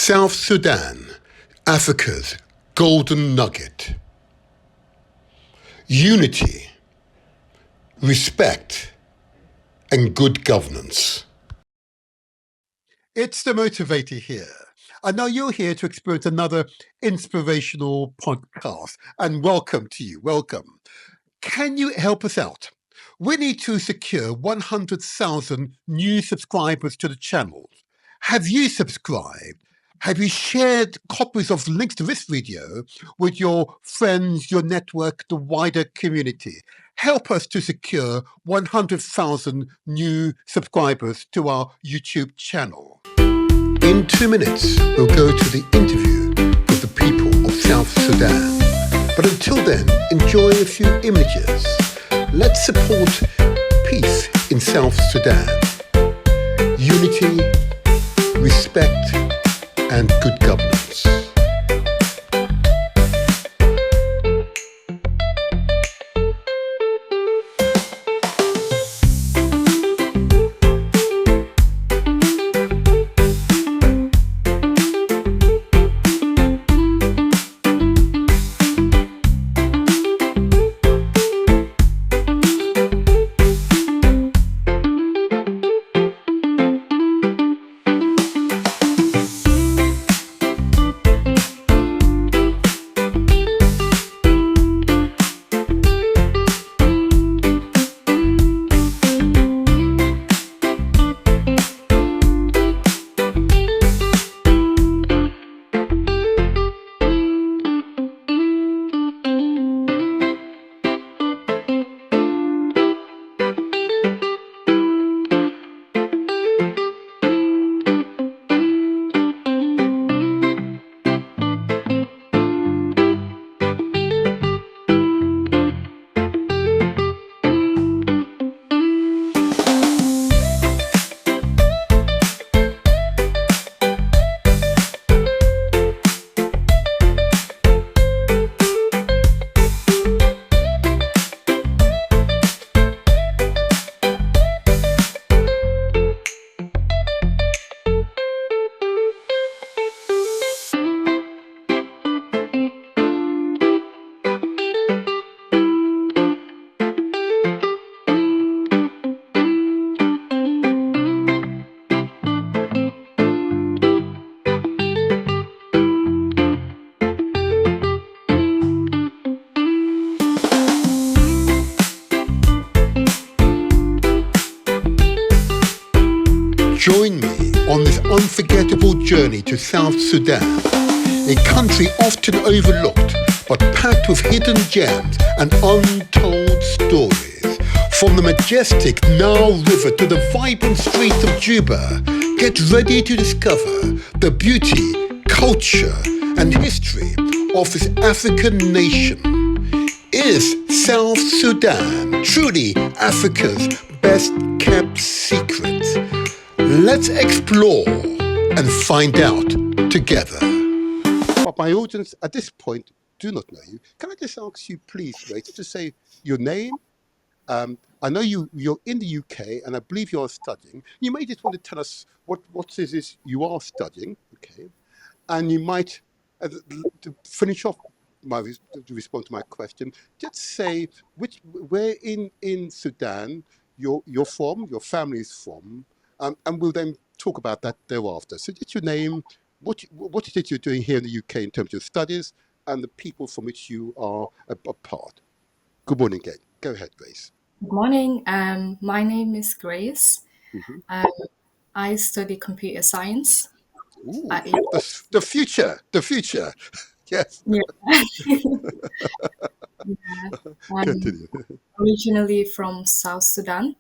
South Sudan, Africa's golden nugget. Unity, respect, and good governance. It's the Motivator here. I know you're here to experience another inspirational podcast, and welcome to you. Welcome. Can you help us out? We need to secure 100,000 new subscribers to the channel. Have you subscribed? Have you shared copies of links to this video with your friends, your network, the wider community? Help us to secure 100,000 new subscribers to our YouTube channel. In 2 minutes, we'll go to the interview with the people of South Sudan. But until then, enjoy a few images. Let's support peace in South Sudan. Unity, respect, and good governance. Join me on this unforgettable journey to South Sudan, a country often overlooked but packed with hidden gems and untold stories. From the majestic Nile River to the vibrant streets of Juba, get ready to discover the beauty, culture, and history of this African nation. Is South Sudan truly Africa's best-kept secret? Let's explore and find out together. But my audience at this point do not know you. Can I just ask you, please, Grace, to say your name? I know you're in the UK, and I believe you are studying. You may just want to tell us what it is you are studying, okay? And you might, to finish off to respond to my question, just say where in Sudan you're from, your family is from, and we'll then talk about that thereafter. So just your name, what it is you're doing here in the UK in terms of your studies, and the people from which you are a part. Good morning again. Go ahead, Grace. Good morning. My name is Grace. I study computer science. Ooh, the future. Yes. Yeah. Continue. Originally from South Sudan.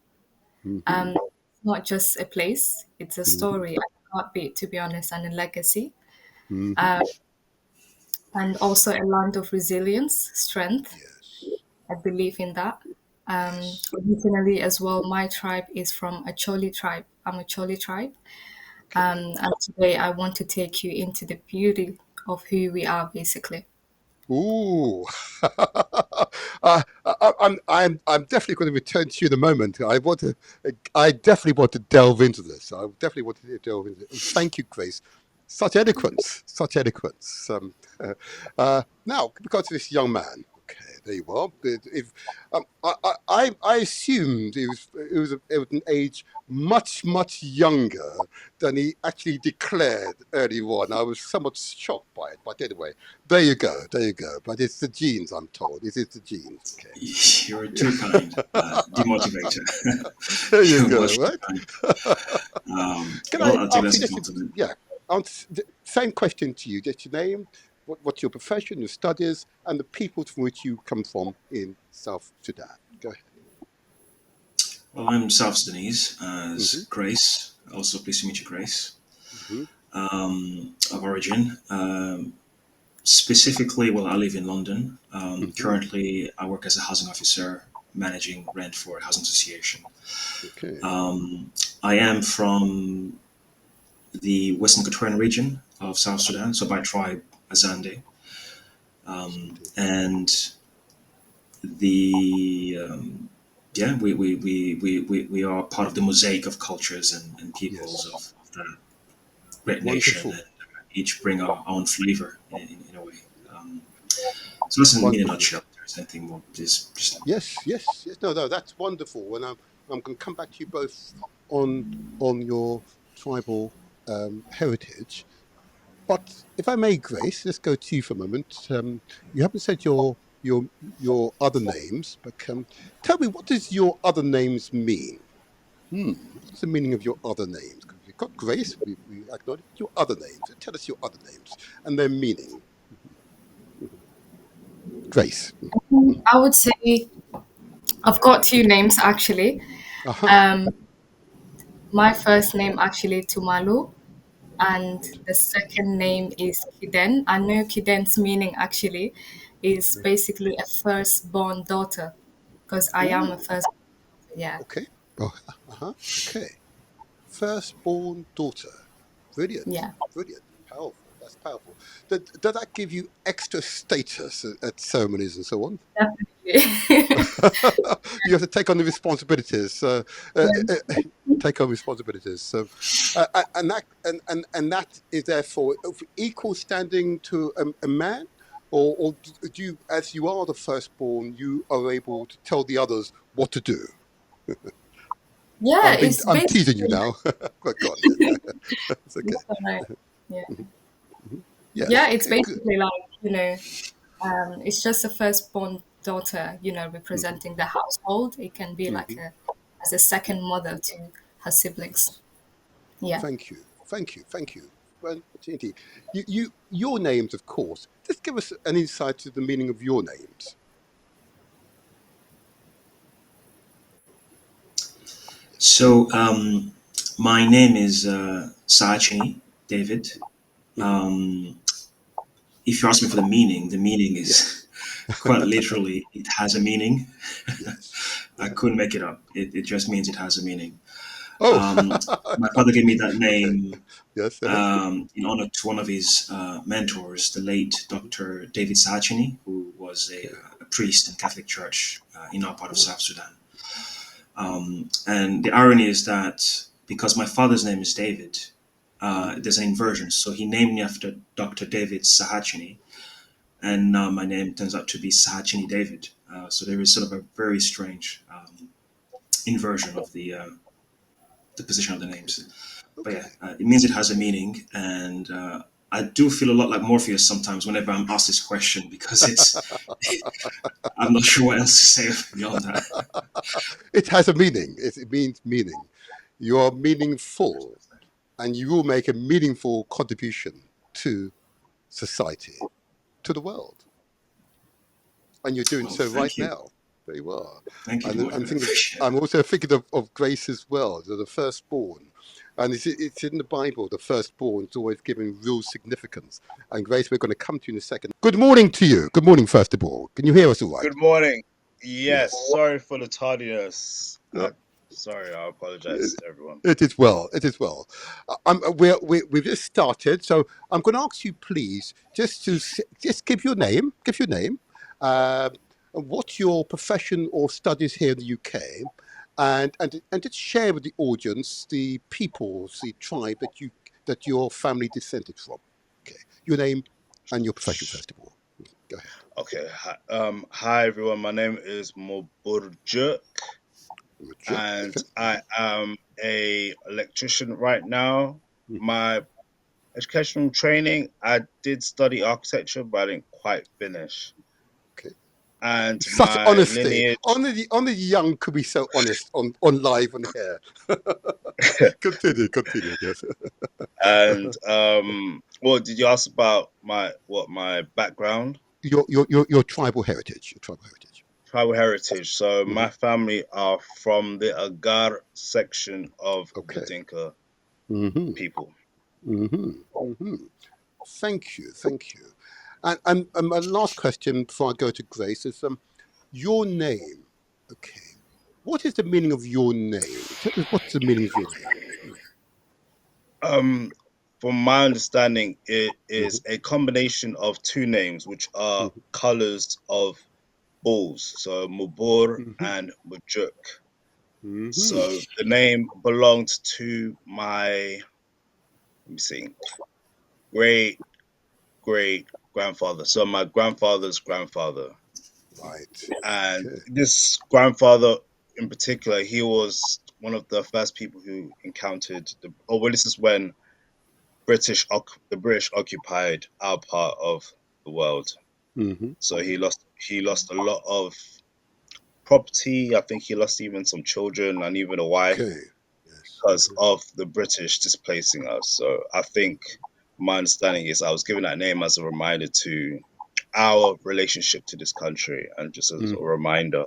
Not just a place, it's a story, a heartbeat, to be honest, and a legacy. And also a land of resilience, strength. Yes. I believe in that. Originally as well, my tribe is from Acholi tribe. I'm a Acholi tribe. And today I want to take you into the beauty of who we are, basically. Ooh, I'm definitely going to return to you in a moment. I definitely want to delve into this. I definitely want to delve into it. Thank you, Grace. Such eloquence, such eloquence. Now, because of this young man, okay, there you are. If, I assumed it was at an age much younger than he actually declared early on. I was somewhat shocked by it, but anyway, there you go, there you go. But it's the genes, I'm told. It is the genes. Okay, You're too kind, demotivator. there you You're go. much too Right? kind. Can Well, I I'll take that ask as you a just, compliment. yeah, same question to you, just your name, what's your profession, your studies, and the people from which you come from in South Sudan. Go ahead. Well, I'm South Sudanese Mm-hmm, as Grace. Also, pleased to meet you, Grace. mm-hmm, Of origin. Specifically, well, I live in London. mm-hmm. Currently, I work as a housing officer managing rent for a housing association. Okay. I am from the Western Equatorian region of South Sudan, so by tribe, Zande. Indeed. And the yeah, we are part of the mosaic of cultures and peoples Yes. of the great nation, Wonderful. and each bring our own flavor in a way. Um, so that's in a Wonderful. nutshell. If there's anything more, just let me know. Yes. No, that's wonderful. And I'm going to come back to you both on your tribal heritage. But if I may, Grace, let's go to you for a moment. You haven't said your other names, but tell me, what does your other names mean? What's the meaning of your other names? 'Cause we've got Grace, we acknowledge your other names. Tell us your other names and their meaning. Grace. I would say I've got two names actually. Aha. Um, my first name actually Tumalu, and the second name is Kiden. I know Kiden's meaning actually is basically a firstborn daughter, because I am a Ooh, first. Yeah, okay. Oh, okay. Firstborn daughter. Brilliant. yeah, Brilliant. Powerful. That's powerful. Does that give you extra status at ceremonies and so on? definitely. You have to take on the responsibilities. Uh, uh, take on responsibilities. So, and that is therefore of equal standing to a man, or do you, as you are the firstborn, you are able to tell the others what to do? Yeah, it's I'm teasing you basically now. But go on. Yeah, it's okay. like, yeah, yeah, Yes. it's Okay. Good. basically like, it's just a firstborn daughter, hmm representing the household. It can be like hmm as a second mother to her siblings. Yeah. Thank you. Thank you. Thank you. Well, indeed. Your names, of course. Just give us an insight to the meaning of your names. So my name is Sahatini David. hmm If you ask me for the meaning Yeah. is quite literally it has a meaning. Yes. I couldn't make it up. It just means it has a meaning. Oh. Um, my father gave me that Okay. name Yes. in honor to one of his mentors, the late Dr. David Sachini, who was Okay. a priest in Catholic Church in our part of Oh. South Sudan. And the irony is that because my father's name is David, Mm. there's an inversion. So he named me after Dr. David Sahachini, and now my name turns out to be Sahachini David. So there is sort of a very strange inversion of the position of the Okay. names. But Okay. yeah, it means it has a meaning, and I do feel a lot like Morpheus sometimes whenever I'm asked this question because it's I'm not sure what else to say beyond that. It has a meaning. It means meaning. You are meaningful, and you will make a meaningful contribution to society, to the world. And you're doing Well, so right thank you, now. There you are. thank you, And I'm demoted. I thinking appreciate it. I'm also thinking of Grace as well, the firstborn. And it's in the Bible, the firstborn is always given real significance. And Grace, we're going to come to you in a second. Good morning to you. Good morning, first of all. Can you hear us all right? Good morning. Yes, Yes. sorry for the tardiness. Uh, Sorry, I apologize to everyone. It is well. It is well. We've just started, so I'm going to ask you, please, just give your name. Give your name. And what's your profession or studies here in the UK, and just share with the audience the peoples, the tribe that that your family descended from. Okay, your name and your profession first of all. Go ahead. Okay. Hi everyone. My name is Moburjuk, Mature. and Okay. I am a electrician right now. Mhm. My educational training, I did study architecture, but I didn't quite finish. Okay. And Such my honesty. lineage, Only the young could be so honest on live on here. Continue. Yes. and well, did you ask about my background? Your tribal heritage. Your tribal heritage. Tribal heritage. So Hmm. my family are from the Agar section of the Okay. Dinka Hmm. people. Hmm. Hmm. Thank you. And my last question before I go to Grace is your name. Okay. What is the meaning of your name? Tell us what's the meaning of your name? Um, from my understanding, it Hmm. is a combination of two names, which are Hmm. colors of bulls. So Mubur Hmm. and Mujuk. Hmm. So the name belonged to my, let me see, great great grandfather. So my grandfather's grandfather. Right. And Okay. this grandfather in particular, he was one of the first people who encountered well, this is when the British occupied our part of the world. Hmm. So he lost a lot of property. I think he lost even some children and even a wife Okay. Yes. because of the British displacing us. So I think my understanding is I was given that name as a reminder to our relationship to this country and just as a Mhm. reminder.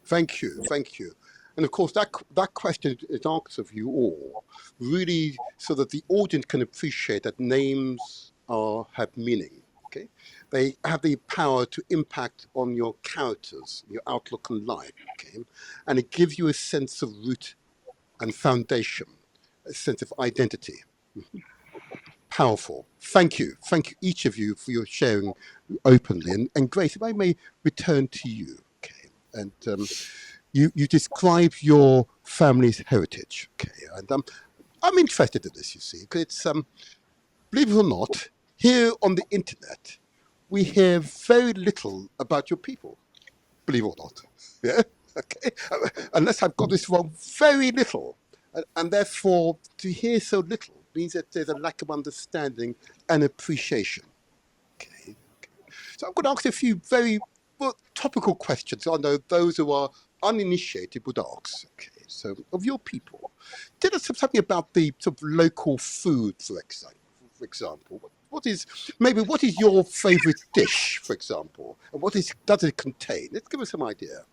Thank you. And of course, that question is asked of you all, really, so that the audience can appreciate that names have meaning. Okay, they have the power to impact on your characters, your outlook on life. Okay, and it gives you a sense of root and foundation, a sense of identity. Powerful. Thank you, each of you, for your sharing openly. And Grace, if I may return to you. Okay, and you describe your family's heritage. Okay, and I'm interested in this. You see, because it's believe it or not, here on the internet, we hear very little about your people. Believe it or not, yeah. Okay, unless I've got this wrong, very little, and therefore to hear so little means that there's a lack of understanding and appreciation. Okay, so I'm going to ask a few very topical questions. I know those who are uninitiated would ask. Okay, so of your people, tell us something about the sort of local food, for example. For example, what is your favourite dish, for example, and what does it contain? Let's give us some idea.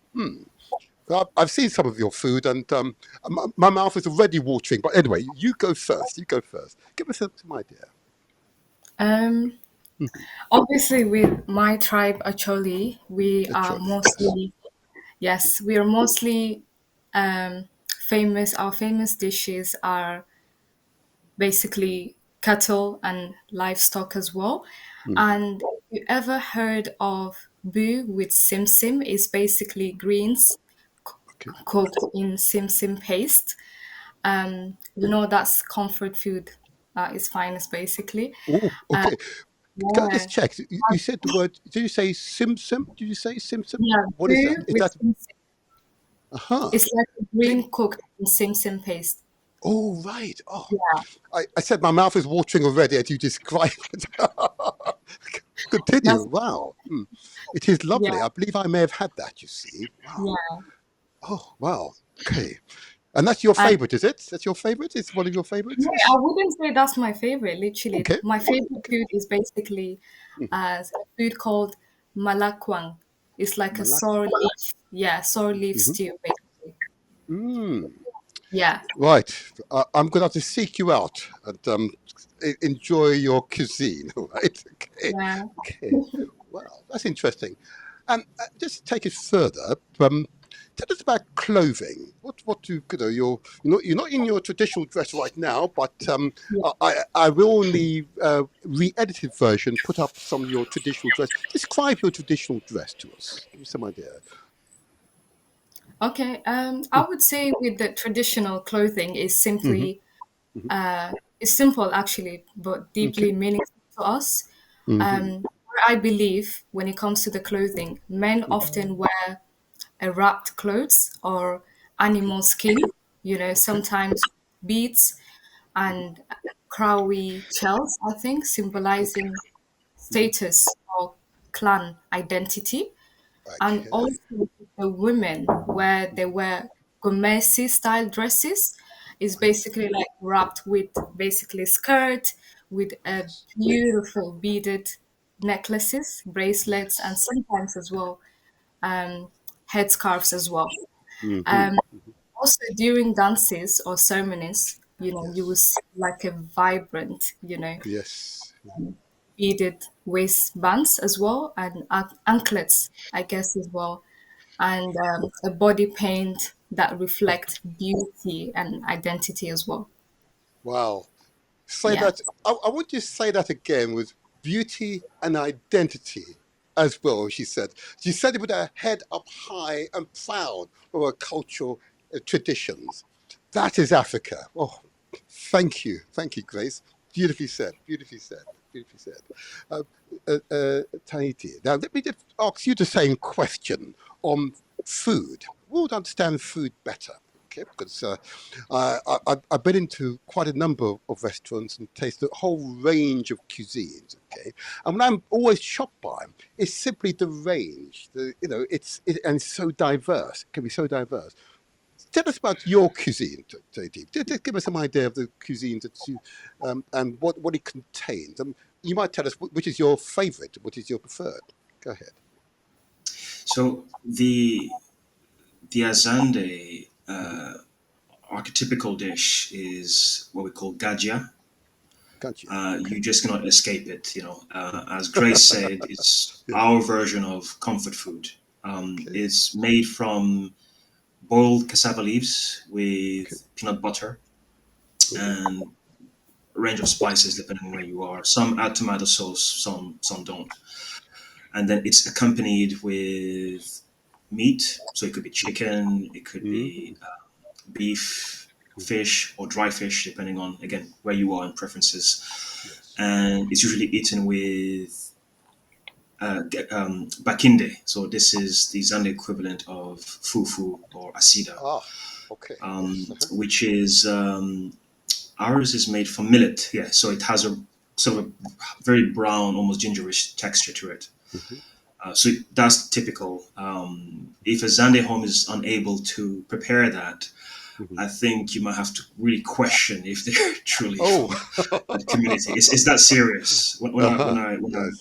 I've seen some of your food, and my mouth is already watering. But anyway, you go first. You go first. Give us some idea. Um, Obviously, with my tribe, Acholi, we are Actually, yes. mostly, yes, we are mostly famous. Our famous dishes are basically cattle and livestock as well. Hmm. And if you ever heard of boo with simsim, is basically greens Okay. cooked in simsim paste. That's comfort food at its finest, basically. Oh, Uh, okay. Can I just yeah, check? You said the word. Did you say simsim? Did you say simsim? yeah, What is that? boo Is with that? simsim. Aha. It's like a Did. green cooked in simsim paste. Oh, right. Oh, Yeah, I said my mouth is watering already as you describe it. Continue. that's Wow. It is yeah, lovely. I believe I may have had that. You see. Wow. yeah. Oh, wow. Okay. And that's your And favorite, is it? That's your favorite? It's one of your favorites? yeah, I wouldn't say that's my favorite. Literally, Okay. my favorite Okay. food is basically a food called malakwang. It's like a Malak. sour leaf, yeah, sour leaf Hmm. stew, basically. Mm. Yeah, Right. I'm going to have to seek you out and enjoy your cuisine. Right. Okay. yeah. Okay. Wow, that's interesting. And just to take it further, tell us about clothing. What do you know? You're not in your traditional dress right now, but I will in the re-edited version put up some of your traditional dress. Describe your traditional dress to us. Give us some idea. Okay. I would say with the traditional clothing is Mm-hmm. simply It's simple actually, but Okay. deeply meaningful to us. Mm-hmm. Where I believe when it comes to the clothing, men often wear wrapped clothes or Okay. animal skin, Okay. sometimes beads and crowy shells, I think, Okay. symbolizing Mm-hmm. status or clan identity. And Okay. also the women where they wear gomesi style dresses is Yes. basically like wrapped with basically skirt with a Yes. beautiful beaded necklaces, bracelets, and Yes. sometimes as well headscarves as well. Mm-hmm. Um, Also during dances or ceremonies, you will Yes. see like a vibrant, Yes. beaded waistbands as well and anklets, I guess as well, and a body paint that reflects beauty and identity as well. Wow. Say Yeah. that. I want you to say that again with beauty and identity as well, she said. She said it with her head up high and proud of her cultural traditions. That is Africa. Oh, thank you. Thank you, Grace. Beautifully said. Beautifully said. Beautifully said. Uh, Tahiti. Now, let me just ask you the same question on food. We would understand food better. Okay, because I've been into quite a number of restaurants and tasted a whole range of cuisines. Okay, and what I'm always shocked by is simply the range. And it's so diverse. It can be so diverse. Tell us about your cuisine, Jaydeep. Just give us some idea of the cuisine that you and what it contains. You might tell us which is your favourite, which is your preferred. Go ahead. So the Azande Hmm. archetypical dish is what we call gajia. Can't you? You Okay. just cannot escape it. As Grace said, it's Yeah. our version of comfort food. Okay. It's made from boiled cassava leaves Okay. with peanut butter Oh. and a range of spices depending on where you are. Some add tomato sauce, some don't. And then it's accompanied with meat. So it could be chicken, it could be Mm. beef, Mm-hmm. fish, or dry fish, depending on again where you are and preferences. Yes. And it's usually eaten with bakinde. So this is the Zande equivalent of fufu or asida, Ah. Okay. Yes. Uh-huh. which is ours is made from millet. Yeah, so it has a sort of a very brown, almost gingerish texture to it. Mm-hmm. So that's typical. If a Zande home is unable to prepare that, Mm-hmm. I think you might have to really question if they're truly Oh. from that community. It's that serious. Uh-huh. When I Yes. Uh-huh.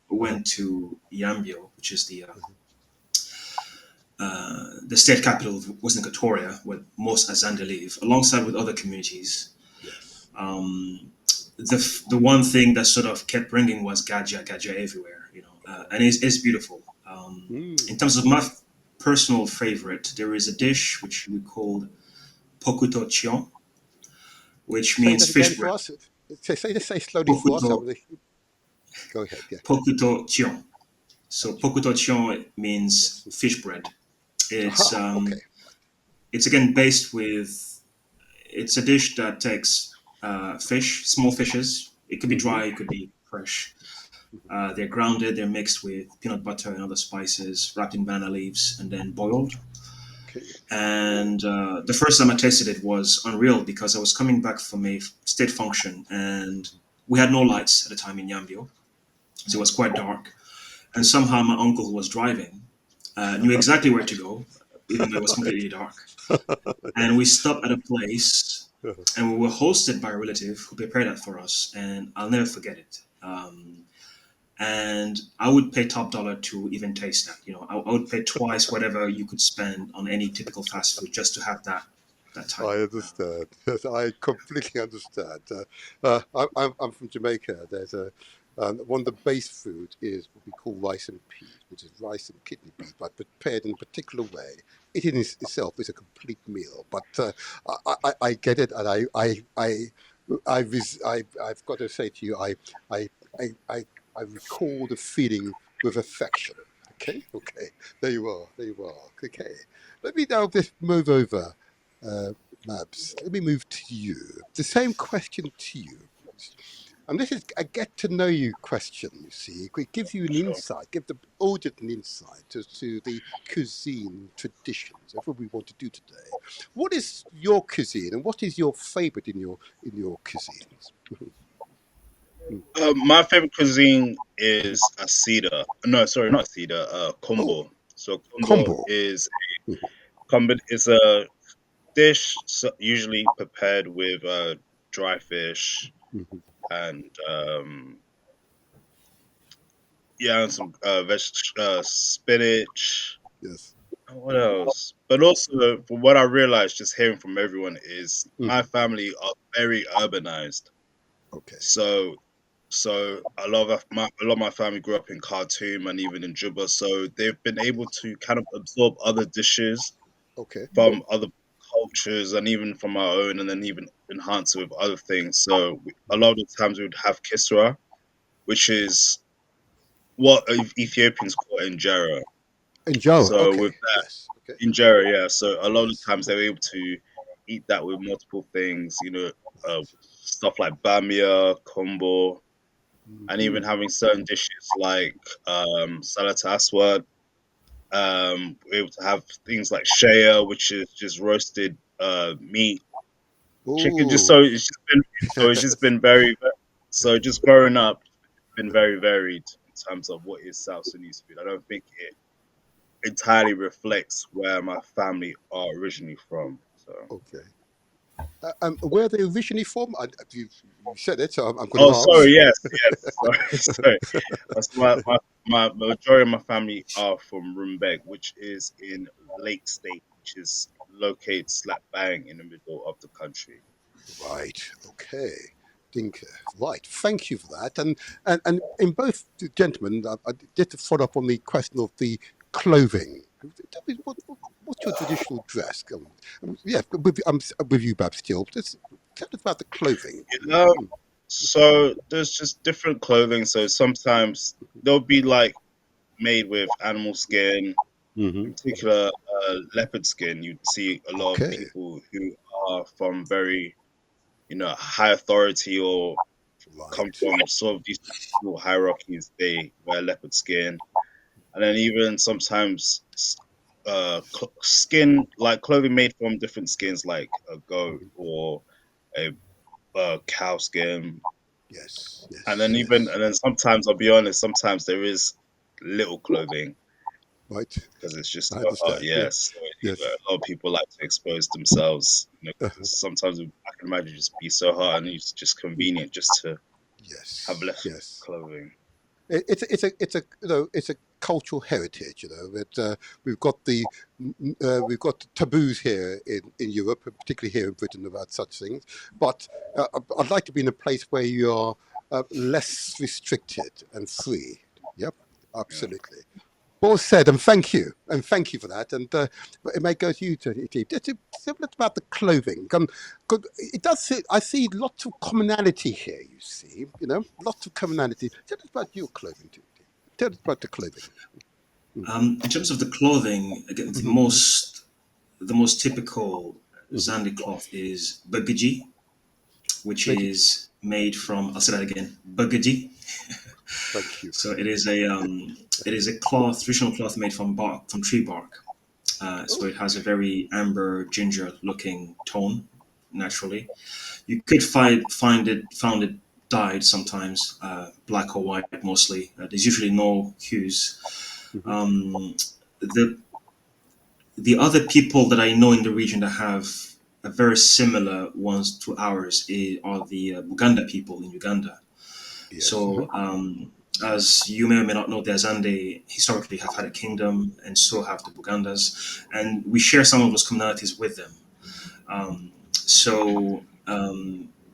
went to Yambio, which is the state capital of Western Equatoria, where most Azande live, alongside with other communities. Yes. The one thing that sort of kept ringing was Gaja everywhere, and it's beautiful. Mm. In terms of my personal favorite, there is a dish which we call Pokuto Chion, which Say means that again fish for bread. us. Say slowly for us. Pokuto Go ahead. Yeah. Pokuto Chion. So Gotcha. Pokuto Chion means Yes. fish bread. It's Aha. Okay. it's again based with it's a dish that takes fish, small fishes. It could be Mm-hmm. dry, it could be fresh. Mm-hmm. They're grounded, they're mixed with peanut butter and other spices, wrapped in banana leaves, and then boiled. Okay. And the first time I tasted it was unreal because I was coming back from a state function and we had no lights at the time in Yambio. So it was quite dark. And Okay. somehow my uncle who was driving knew exactly where to go, even though it was completely dark. And we Yes. stopped at a place and we were hosted by a relative who prepared that for us. And I'll never forget it. And I would pay top dollar to even taste that. I would pay twice whatever you could spend on any typical fast food just to have that type. I understand. Yes, I completely understand. I'm from Jamaica. There's one of the base food is what we call rice and peas, which is rice and kidney beans, but prepared in a particular way. It in itself is a complete meal. But I get it, and I've got to say to you, I, I, I, I recall the feeling with affection. Okay, okay, there you are, there you are. Okay, let me now just move over. Mabs, let me move to you. The same question to you. And this is a get to know you question, you see. It gives you an Sure. insight, give the audience an insight as to the cuisine traditions. That's what we want to do today. What is your cuisine and what is your favorite in your cuisines? My favorite cuisine is a cedar. No, sorry, not cedar. Oh, Combo. So combo. combo is a dish usually prepared with dry fish Mhm. and yeah, and some spinach. Yes. And what else? But also, from what I realized, just hearing from everyone, is my Mhm. family are very urbanized. Okay. So, so a lot of my family grew up in Khartoum and even in Juba. So they've been able to kind of absorb other dishes Okay. from other cultures and even from our own, and then even enhance it with other things. So a lot of the times we would have kisra, which is what Ethiopians call injera. Injera. So Okay. with that Yes. Okay. injera, yeah. So a lot of the Yes. times they're able to eat that with multiple things, stuff like bamia, kombo, and even Hmm. having certain dishes like salat aswad. We're able to have things like shaya, which is just roasted meat, chicken. Just Oh. so it's just been so it's just Yes. been so just growing up, it's been very varied in terms of what is South Sudanese food. I don't think it entirely reflects where my family are originally from. So, Okay. Where are they originally from? You said it, so I'm going oh, to ask. sorry, yes, yes, sorry, sorry. That's my majority of my family are from Rumbek, which is in Lake State, which is located slap bang in the middle of the country. Right. Okay. Dinka. Right. Thank you for that. And in both the gentlemen, I did to follow up on the question of the clothing. Tell me what's your traditional dress? Yeah, I'm with you, Bab. Still, just tell us about the clothing. Um, so there's just different clothing. So sometimes they'll be like made with animal skin, Mm-hmm. in particular leopard skin. You'd see a lot of Okay. people who are from very, high authority or come Right. from sort of these little hierarchies. They wear leopard skin, and then even sometimes skin like clothing made from different skins, like a goat Mhm. or a cow skin, Yes. and then Yes. even Yes. and then sometimes I'll be honest, sometimes there is little clothing Right. because it's just I so hot. understand. Yeah. Yes, so Yes. a lot of people like to expose themselves. Uh-huh. Sometimes I can imagine just be so hot, and it's just Mm. convenient just to have Yes. less Yes. clothing. It's a it's a cultural heritage. We've got we've got taboos here in Europe, and particularly here in Britain, about such things. But I'd like to be in a place where you're less restricted and free. Yep, Yeah. absolutely. Well said, and thank you for that. And it may go to you, Steve. Just a bit about the clothing. 'Cause it does. I see lots of commonality here. You see, lots of commonality. Tell us about your clothing, too. Tell us about the clothing. In terms of the clothing, again, Hmm. the most typical Hmm. Zande cloth is bagaji, which Thank you. is made from. I'll say that again, bagaji. Thank you. So it is a cloth, traditional cloth made from bark, from tree bark. So Oh, it has a very amber ginger looking tone naturally. You could found it dyed sometimes, black or white mostly. There's usually no hues. hmm, Um, the the other people that I know in the region that have a very similar ones to ours are the Buganda people in Uganda. yes. So, as you may or may not know, the Azande historically have had a kingdom, and so have the Bugandas, and we share some of those commonalities with them. So,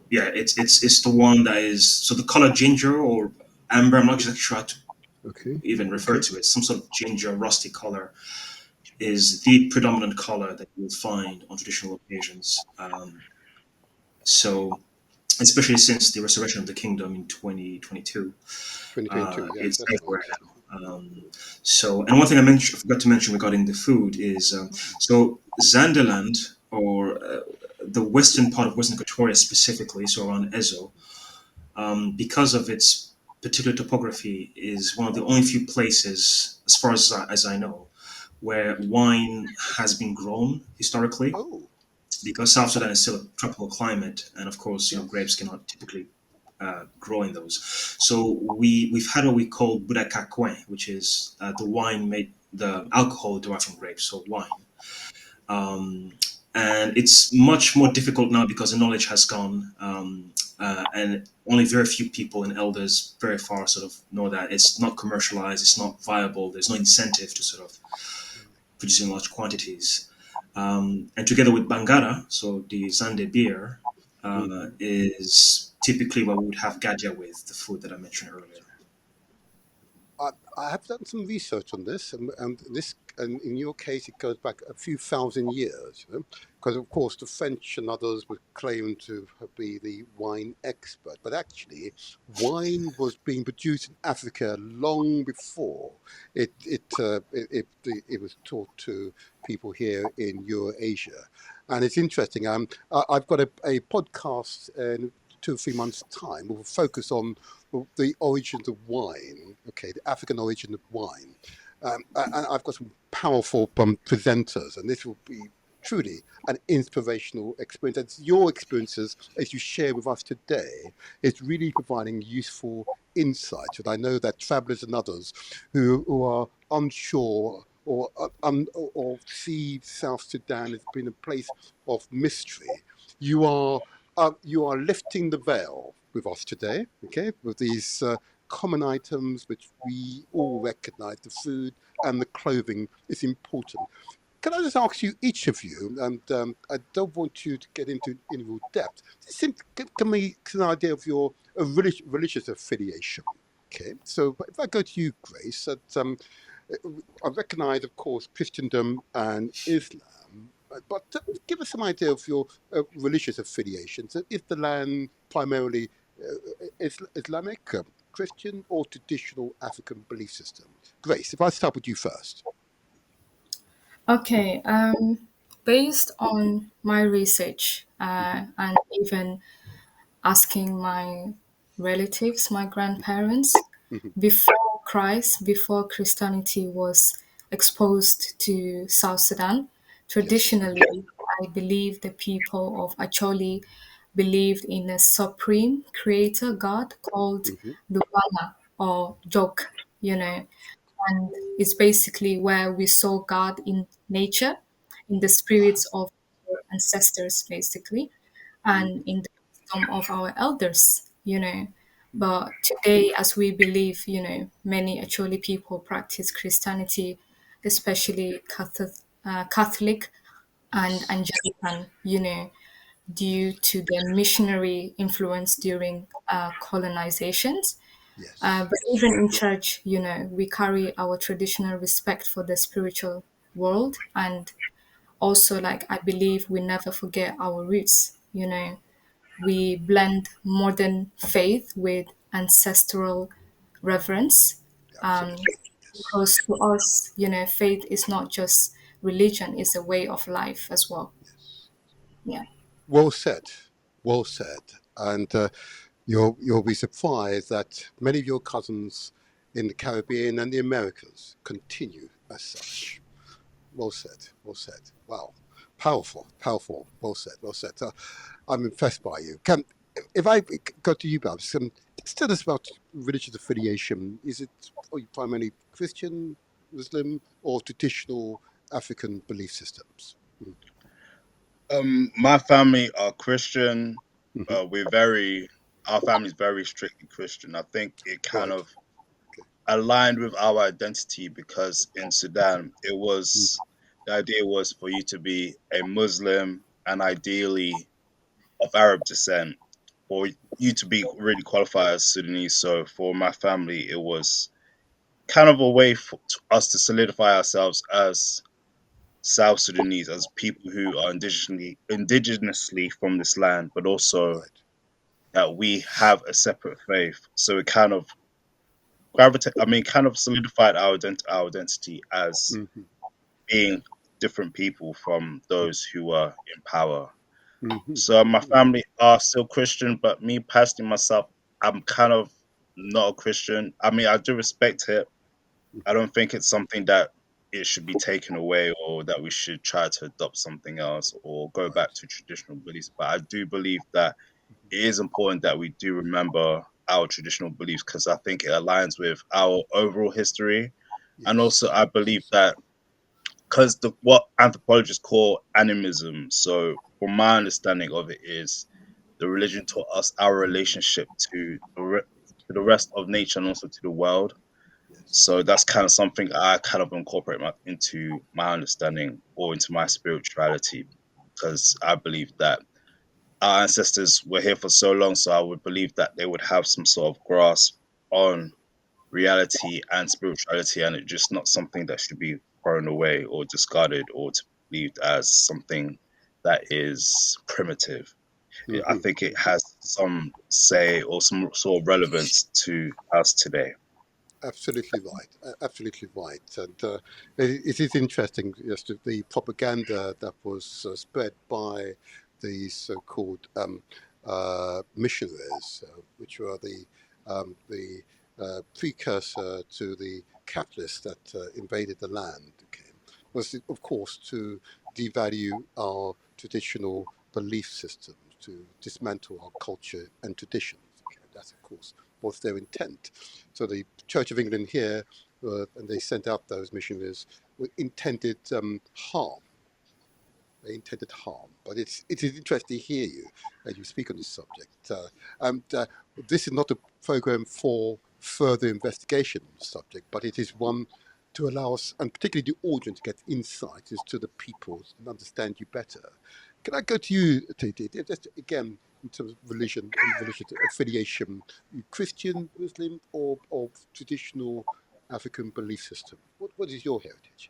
yeah, it's the one that is so the color ginger or amber. I'm not exactly sure how to Okay. even refer Okay. to it. Some sort of ginger, rusty color is the predominant color that you'll find on traditional occasions. So, especially since the restoration of the kingdom in 2022, 2022. Yes, it's that's everywhere right. now. So, and one thing I forgot to mention regarding the food is so Zanderland or the western part of Western Equatoria specifically, so around Ezo, because of its particular topography, is one of the only few places, as far as I know, where wine has been grown historically. Oh, Because South Sudan is still a tropical climate, and of course, grapes yes. cannot typically grow in those. So we've had what we call budakakwe, which is the wine made the alcohol derived from grapes, so wine. Um, and it's much more difficult now because the knowledge has gone, and only very few people and elders very far sort of know that it's not commercialized, it's not viable. There's no incentive to sort of produce in large quantities. And together with Bangara, so the Zande beer, Hmm. is typically what we would have gaja with, the food that I mentioned earlier. I have done some research on this, and in your case, it goes back a few thousand years, because of course the French and others would claim to be the wine expert, but actually, wine was being produced in Africa long before it was taught to people here in Eurasia, and it's interesting. I've got a podcast in 2 or 3 months' time. Will focus on the origins of wine, okay, the African origin of wine. And I've got some powerful presenters, and this will be truly an inspirational experience. And your experiences, as you share with us today, is really providing useful insights. And I know that travelers and others who are unsure or see South Sudan as being a place of mystery, you are you are lifting the veil with us today, okay, with these common items which we all recognize. The food and the clothing is important. Can I just ask you, each of you, and I don't want you to get into real depth, just give me an idea of your religious affiliation. Okay, so if I go to you, Grace, I recognize, of course, Christendom and Islam, but give us some idea of your religious affiliations. Is the land primarily Islamic, Christian, or traditional African belief system? Grace, if I start with you first. Okay, based on my research Hmm. and even asking my relatives, my grandparents, Hmm. before Christ, before Christianity was exposed to South Sudan, Yes. traditionally, I believe the people of Acholi believed in a supreme creator God called Hmm. Lubana or Jok, you know, and it's basically where we saw God in nature, in the spirits of our ancestors, basically, and Hmm. in the wisdom of our elders. But today, as we believe, many Acholi people practice Christianity, especially Catholic and Yes. Anglican, due to the missionary influence during colonizations. Yes. But even in church, we carry our traditional respect for the spiritual world. And also, like, I believe we never forget our roots. We blend modern faith with ancestral reverence. Um, Absolutely. Yes. because to us, faith is not just religion, it's a way of life as well. Yes. Yeah. Well said. Well said. And you'll be surprised that many of your cousins in the Caribbean and the Americas continue as such. Well said. Well said. Wow. Powerful. Powerful. Well said. Well said. I'm impressed by you. If I go to you, Babs, just tell us about religious affiliation. Are you primarily Christian, Muslim, or traditional African belief systems? My family are Christian. Mm-hmm. Our family's very strictly Christian. I think it kind Right. of Okay. aligned with our identity because in Sudan, the idea was for you to be a Muslim and ideally of Arab descent, for you to be really qualified as Sudanese. So for my family, it was kind of a way for us to solidify ourselves as South Sudanese, as people who are indigenously from this land, but also Right. that we have a separate faith. So it kind of kind of solidified our identity as Mm-hmm. being different people from those who are in power. Hmm. So my family are still Christian, but me personally myself, I'm kind of not a Christian. I mean, I do respect it. I don't think it's something that it should be taken away or that we should try to adopt something else or go back Right. to traditional beliefs. But I do believe that it is important that we do remember our traditional beliefs because I think it aligns with our overall history. And Yes. also, I believe that because the what anthropologists call animism. So, from my understanding of it, is the religion taught us our relationship to to the rest of nature and also to the world. Yes. So that's kind of something I kind of incorporate into my understanding or into my spirituality, because I believe that our ancestors were here for so long. So I would believe that they would have some sort of grasp on reality and spirituality, and it's just not something that should be thrown away or discarded or to believed as something that is primitive. I Hmm. think it has some say or some sort of relevance to us today. Absolutely right. Absolutely right. And it is interesting as to the propaganda that was spread by the so-called missionaries, which were the precursor to the capitalists that invaded the land. Okay, was of course to devalue our traditional belief systems, to dismantle our culture and traditions. Okay, that's of course was their intent. So the Church of England here, and they sent out those missionaries, intended harm. They intended harm. But it is interesting to hear you as you speak on this subject. And this is not a program for further investigation on the subject, but it is one to allow us, and particularly the audience, to get insight as to the peoples and understand you better. Can I go to you, Titi? Just again, in terms of religion and religious affiliation, you Christian, Muslim, or traditional African belief system? What is your heritage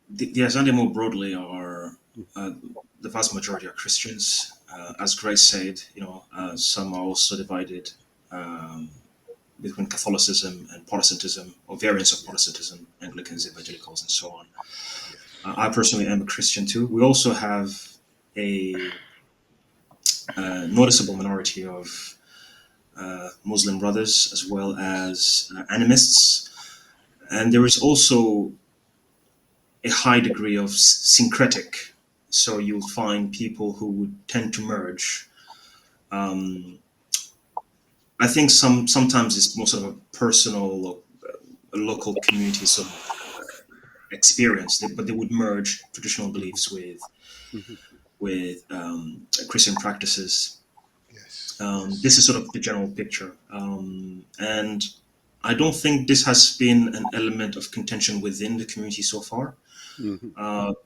The Zande more broadly are uh, the vast majority are Christians. As Grace said, some are also divided um, between Catholicism and Protestantism, or variants of here? Protestantism, Anglicans, Yes, evangelicals, and so on. yes, I personally am a Christian too. We also have a noticeable minority of Muslim brothers as well as animists. And there is also a high degree of syncretic. So you'll find people who would tend to merge. Um, I think sometimes it's more sort of a personal, a local community sort of experience, but they would merge traditional hmm beliefs with hmm Christian practices. yes, This yes. is sort of the general picture, and I don't think this has been an element of contention within the community so far. Hmm.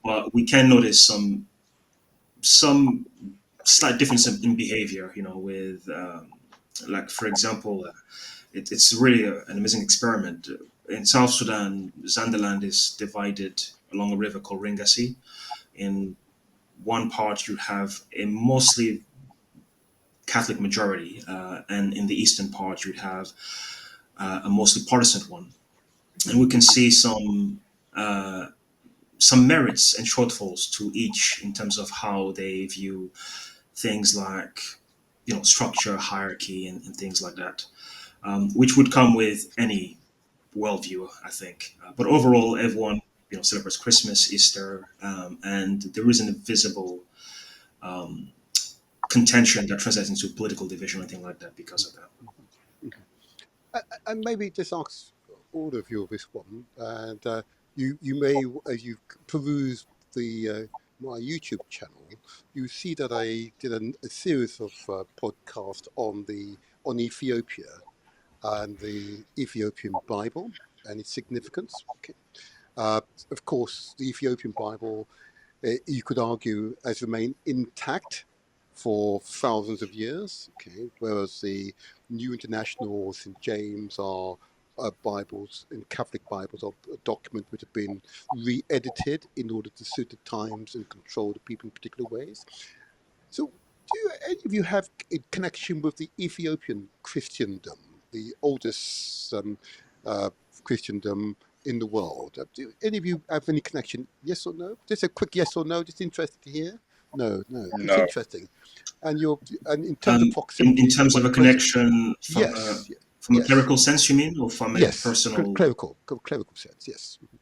But we can notice some slight difference in behavior. With like for example, it's really an amazing experiment. In South Sudan, Zandeland is divided along a river called Ringasi. In one part, you have a mostly Catholic majority, and in the eastern part, you'd have a mostly Protestant one. And we can see uh, some merits and shortfalls to each in terms of how they view things like structure, hierarchy, and things like that, which would come with any worldview, I think. But overall, everyone celebrates Christmas, Easter, and there is an invisible um, contention that translates into political division or anything like that because of that. And maybe just ask all of you this one, and you may, as you peruse the my YouTube channel, you see that I did a series of podcasts on Ethiopia and the Ethiopian Bible and its significance. Okay. Uh, of course, the Ethiopian Bible, you could argue, has remained intact for thousands of years. Okay, whereas the New International or St James are Bibles and Catholic Bibles are a document which have been re-edited in order to suit the times and control the people in particular ways. So, any of you have a connection with the Ethiopian Christendom, the oldest uh, Christendom in the world? Do any of you have any connection? Yes or no? Just a quick yes or no. Just interested to hear. No, no. It's No. interesting. And in terms of In proximity, terms of what a most connection yes, from a yes, clerical sense, you mean, or from a yes, personal? clerical sense. Yes, yes.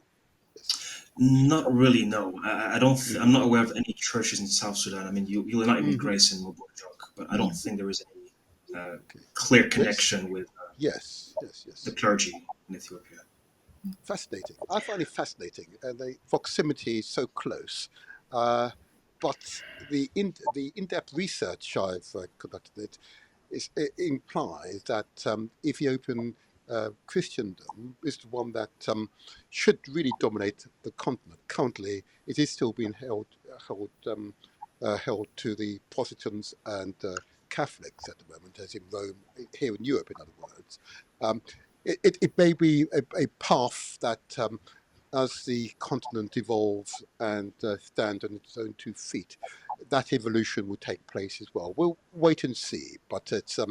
Not really. No, I don't. Hmm. I'm not aware of any churches in South Sudan. I mean, you'll enlighten me, Hmm. Grace and Mobojok, but I don't think there is any Okay. clear Grace? connection with Yes, yes, the yes. clergy in Ethiopia. Fascinating. I find it fascinating, and the proximity is so close. Uh, but the in-depth research I've conducted it implies that Ethiopian Christendom is the one that should really dominate the continent. Currently, it is still being held to the Protestants and Catholics at the moment, as in Rome, here in Europe, in other words. Um, it may be a path that, as the continent evolves and stands on its own 2 feet, that evolution will take place as well. We'll wait and see, but it is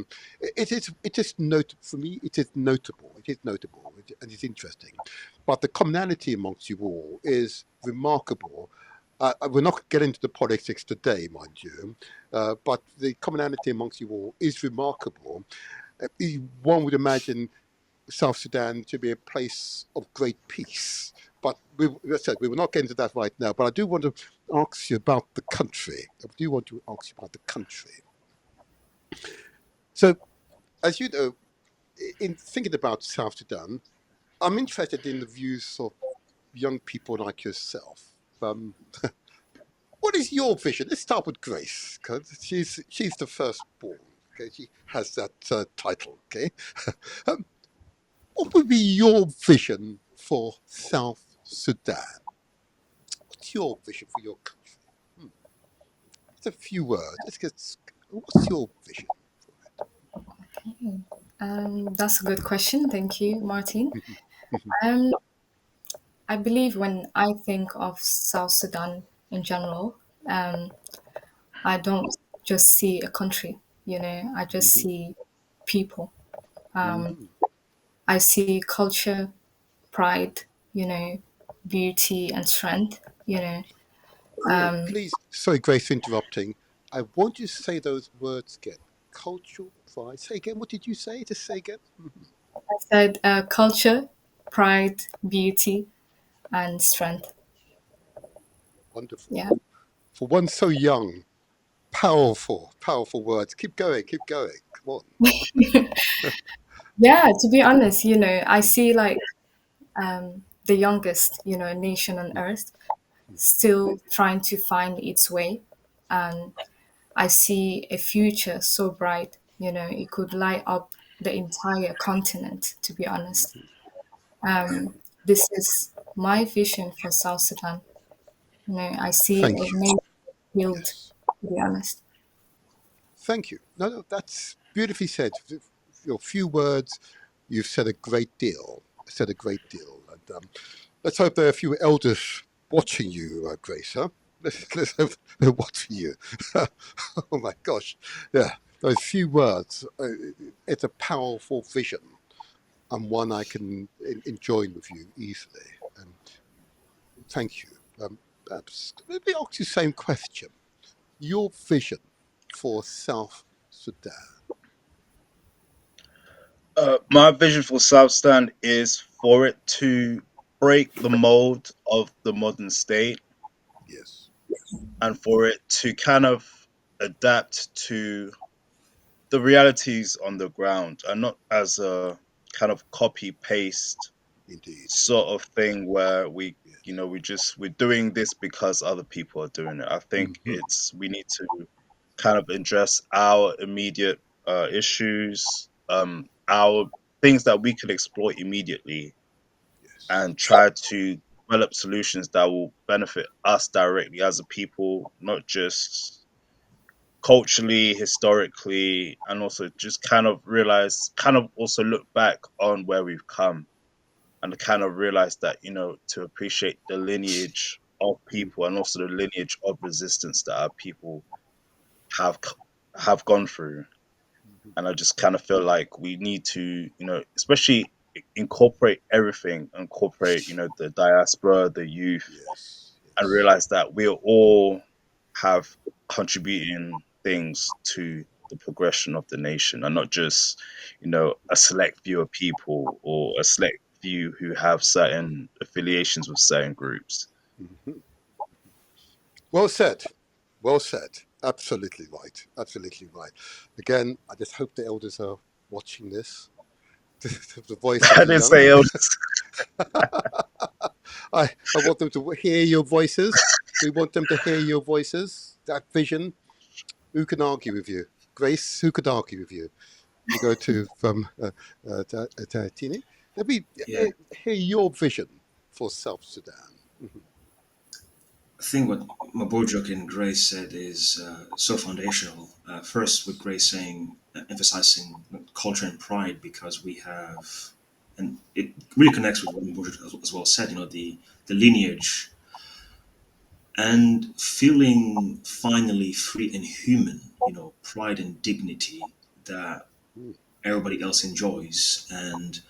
for me. It is notable. It is notable, and it's interesting. But the commonality amongst you all is remarkable. We're not getting into the politics today, mind you, but the commonality amongst you all is remarkable. One would imagine South Sudan to be a place of great peace. But as I said, we will not get into that right now. But I do want to ask you about the country. I do want to ask you about the country. So, as you know, in thinking about South Sudan, I'm interested in the views of young people like yourself. Um, what is your vision? Let's start with Grace, because she's the firstborn. Okay, she has that title. Okay, um, what would be your vision for South Sudan? What's your vision for your country? Hmm. It's a few words. Let's get. What's your vision for That's a good question. Thank you, Martin. it? Um, I believe when I think of South Sudan in general, um, I don't just see a country, I just Hmm. see people. Hmm. I see culture, pride, you know, beauty and strength, you know. Oh, please. Sorry, Grace, for interrupting. I want you to say those words again. Cultural pride. Say again. What did you say? Just say again. Mhm. I said culture, pride, beauty, and strength. Wonderful. Yeah. For one so young, powerful, powerful words. Keep going. Keep going. Come on. Yeah, to be honest, I see like the youngest, nation on earth still trying to find its way. And I see a future so bright, it could light up the entire continent, to be honest. This is my vision for South Sudan. I see a Thank you. nation healed, Yes. to be honest. Thank you. No, no, that's beautifully said. Your few words, you've said a great deal. Said a great deal. And let's hope there are a few elders watching you, Grace. Huh? Let's hope they're watching you. Oh my gosh, yeah. Those few words. It's a powerful vision, and one I can join with you easily. Um, thank you. Let me ask you the same question. Your vision for South Sudan. My vision for South Stand is for it to break the mold of the modern state Yes. and for it to kind of adapt to the realities on the ground and not as a kind of copy paste Indeed. sort of thing where we you Yes. know we're doing this because other people are doing it. I think Hmm. it's we need to kind of address our immediate issues, our things that we could exploit immediately, Yes. and try to develop solutions that will benefit us directly as a people, not just culturally, historically, and also just kind of also look back on where we've come and kind of realize that, to appreciate the lineage of Mm. people and also the lineage of resistance that our people have have gone through. And I just kind of feel like we need to, especially incorporate everything, incorporate, the diaspora, the youth, Yes, and yes. realize that we all have contributing things to the progression of the nation, and not just, a select few of people or a select few who have certain affiliations with certain groups. Mhm. Well said. Well said. Absolutely right. Absolutely right. Again, I just hope the elders are watching this. The voice of I the didn't young. say elders. I want them to hear your voices. We want them to hear your voices. That vision. Who can argue with you? Grace, who could argue with you? You go to from Tini. Let me Yeah, hear your vision for South Sudan. I think what Mabojok and Grace said is so foundational. First, with Grace saying, emphasizing culture and pride, because we have, and it really connects with what Mabojok as well said, the lineage and feeling finally free and human, pride and dignity that Mm, everybody else enjoys and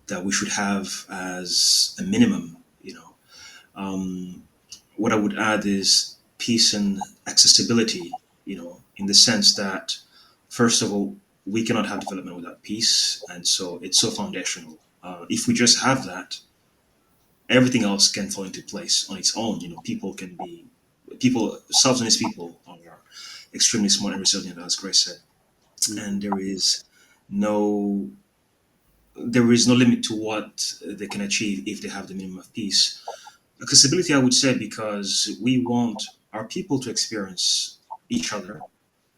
that we should have as a minimum. What I would add is peace and accessibility, in the sense that, first of all, we cannot have development without peace. And so it's so foundational. If we just have that, everything else can fall into place on its own. South Sudanese people are extremely smart and resilient, as Grace said. mhm. And no there is no limit to what they can achieve if they have the minimum of peace. Accessibility, I would say, because we want our people to experience each other,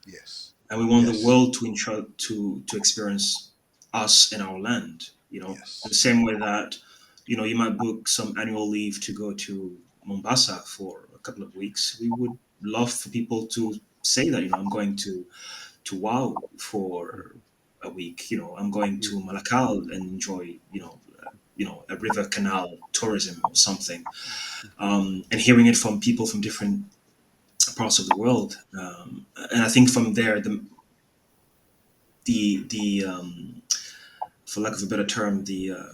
Yes, and we want the yes, world to experience us and our land. The yes. same way that you might book some annual leave to go to Mombasa for a couple of weeks. We would love for people to say that I'm going to Wow for a week. I'm going to Mhm, Malakal and enjoy a river canal tourism or something, and hearing it from people from different parts of the world. And I think from there, the for lack of a better term, the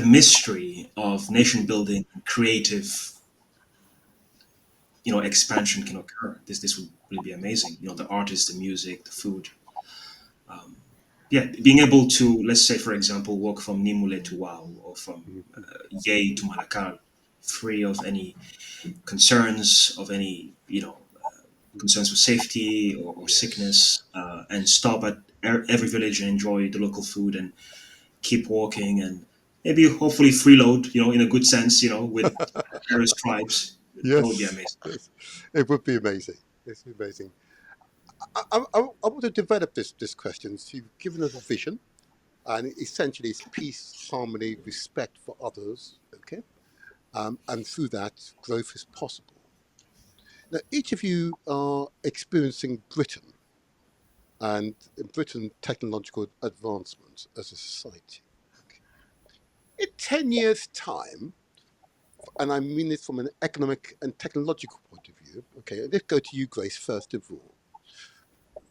mystery of nation mhm. building, creative, expansion can occur. This would really be amazing. The artists, the music, the food. Um, yeah, being able to, let's say, for example, walk from Nimule to Wow, or from Yei to Malakal, free of any concerns, of any concerns with safety or Yes. sickness, and stop at every village and enjoy the local food and keep walking and maybe hopefully freeload, in a good sense, with various tribes. That would be Yes, amazing. yes, it would be amazing. It's amazing. I want to develop this question. So you've given us a vision, and essentially it's peace, harmony, respect for others. Okay, and through that, growth is possible. Now, each of you are experiencing Britain, and in Britain, technological advancement as a society. Okay. In 10 years' time, and I mean this from an economic and technological point of view. Okay, let's go to you, Grace, first of all.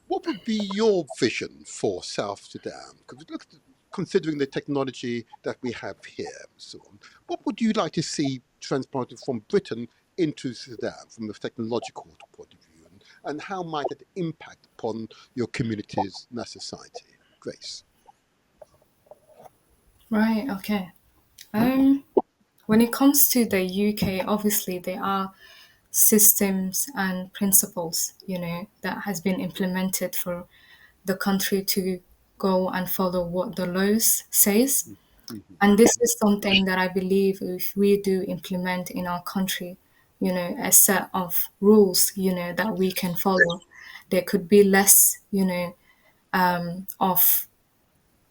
What would be your vision for South Sudan? Because look, considering the technology that we have here and so on, what would you like to see transplanted from Britain into Sudan from a technological point of view? And how might it impact upon your communities and our society? Grace. Right, okay. Um, when it comes to the UK, obviously there are systems and principles, that has been implemented for the country to go and follow what the laws says. Mm-hmm. And this is something that I believe if we do implement in our country, a set of rules, that we can follow, there could be less, of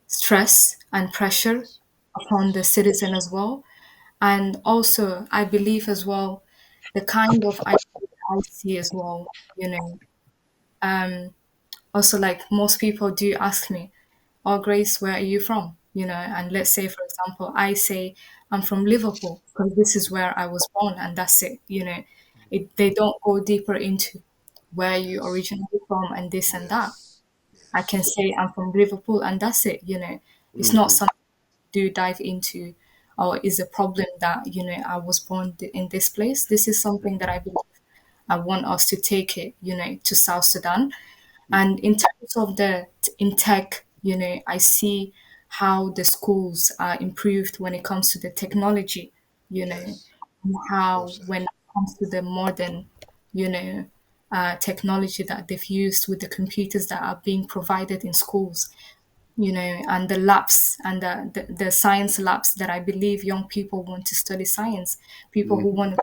stress and pressure Yes. upon the citizen as well. And also, I believe as well, the kind of idea I see as well, also like most people do ask me, oh, Grace, where are you from? And let's say, for example, I say I'm from Liverpool because this is where I was born and that's it. They don't go deeper into where you Yes. originally from and this and that. Yes. I can Yes. say I'm from Liverpool and that's it. It's not Hmm. something do dive into, or is a problem that I was born in this place. This is something that I believe I want us to take it, to South Sudan. And in terms of in tech, I see how the schools are improved when it comes to the technology, Yes. and how Also. when it comes to the modern, you know, technology that they've used with the computers that are being provided in schools, and the labs and the science labs that I believe young people want to study science, people who Hmm. want to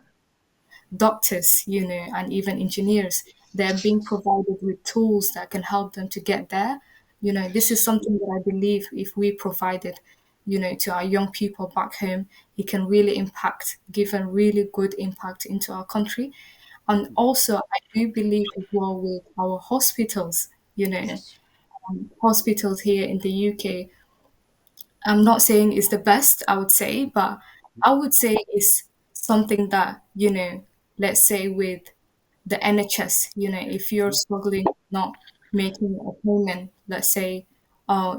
doctors, and even engineers. They're being provided with tools that can help them to get there. This is Yes. something that I believe if we provided, to our young people back home, it can really give a really good impact into our country. And also, I do believe as well with our hospitals, Yes. hospitals here in the UK. I'm not saying it's the best, I would say, but I would say it's something that, let's say with the NHS, if you're struggling not making a payment, let's say,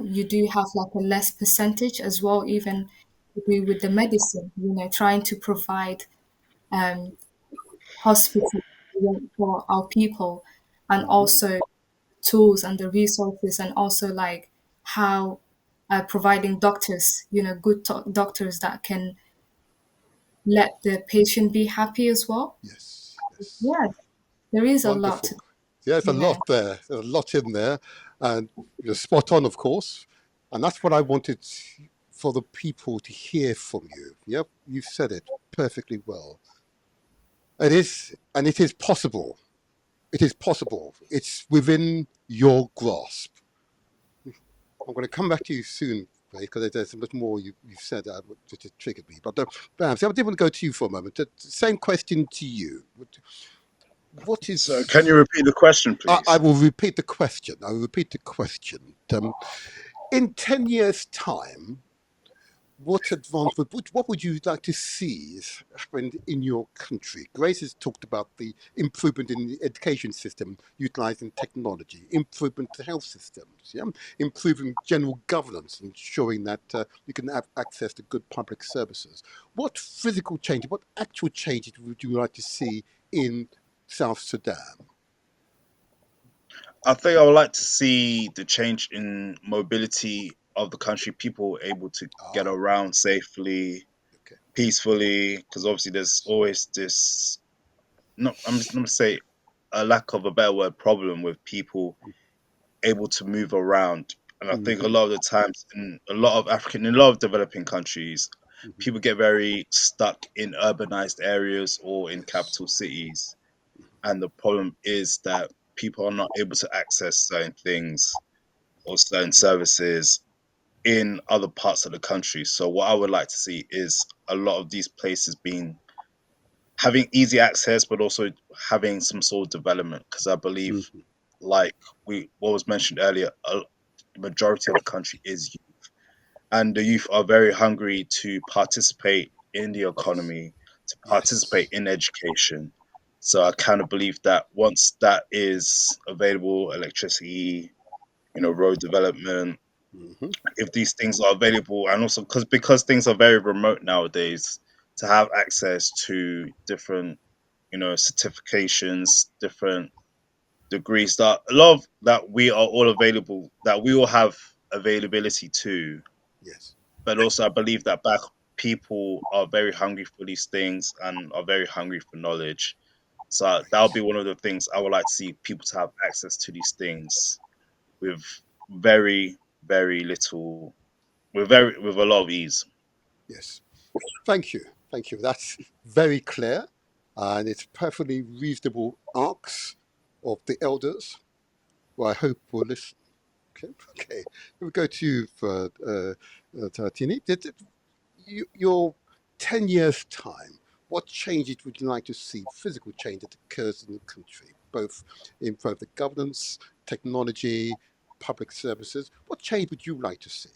you do have like a less percentage as well, even with the medicine, trying to provide um, hospital for our people, and Hmm. also tools and the resources, and also like how providing doctors, good doctors that can let the patient be happy as well. Yes. Yes. Yeah, there is a lot, Wonderful. There's a you know. lot there. There's a lot in there, and you're spot on, of course. And that's what I wanted for the people to hear from you. Yep, you said it perfectly well. It is, and it is possible. It is possible. It's within your grasp. I'm going to come back to you soon, Ray, because there's a bit more you've said that just triggered me. But Bam, so I did want to go to you for a moment. The same question to you. What So, can you is repeat the question, I please? will repeat the question. I will repeat the question. In 10 years' time, what would you like to see is happened in your country? Grace has talked about the improvement in the education system, utilizing technology, improvement to health systems, yeah? Improving general governance, ensuring that you can have access to good public services. What physical change, what actual changes would you like to see in South Sudan? I think I would like to see the change in mobility of the country, people able to get Ah, around safely, okay. peacefully, because obviously there's always this, not, I'm just going to say a lack of a better word, problem with people able to move around. And I think a Mm-hmm. lot of the times in a lot of developing countries, Hmm. people get very stuck in urbanized areas or in Yes. capital cities. And the problem is that people are not able to access certain things or certain services in other parts of the country. So what I would like to see is a lot of these places being having easy access, but also having some sort of development. Because I believe, Mm-hmm. like we what was mentioned earlier, the majority of the country is youth, and the youth are very hungry to participate in the Yes. economy, to participate Yes. in education. So I kind of believe that once that is available, electricity, road development, Mm-hmm. if these things are available, and also because things are very remote nowadays, to have access to different certifications, different degrees, that a lot of that we are all available, that we all have availability to. Yes. But also I believe that back people are very hungry for these things and are very hungry for knowledge. So that would be Yes. one of the things I would like to see, people to have access to these things with very, very little, with a lot of ease. Yes. Thank you. Thank you. That's very clear, and it's perfectly reasonable arcs of the elders, who I hope will listen. Okay. Okay. We'll go to you for Tini. Your 10 years' time, what changes would you like to see, physical change that occurs in the country, both in both the governance, technology, public services? What change would you like to see?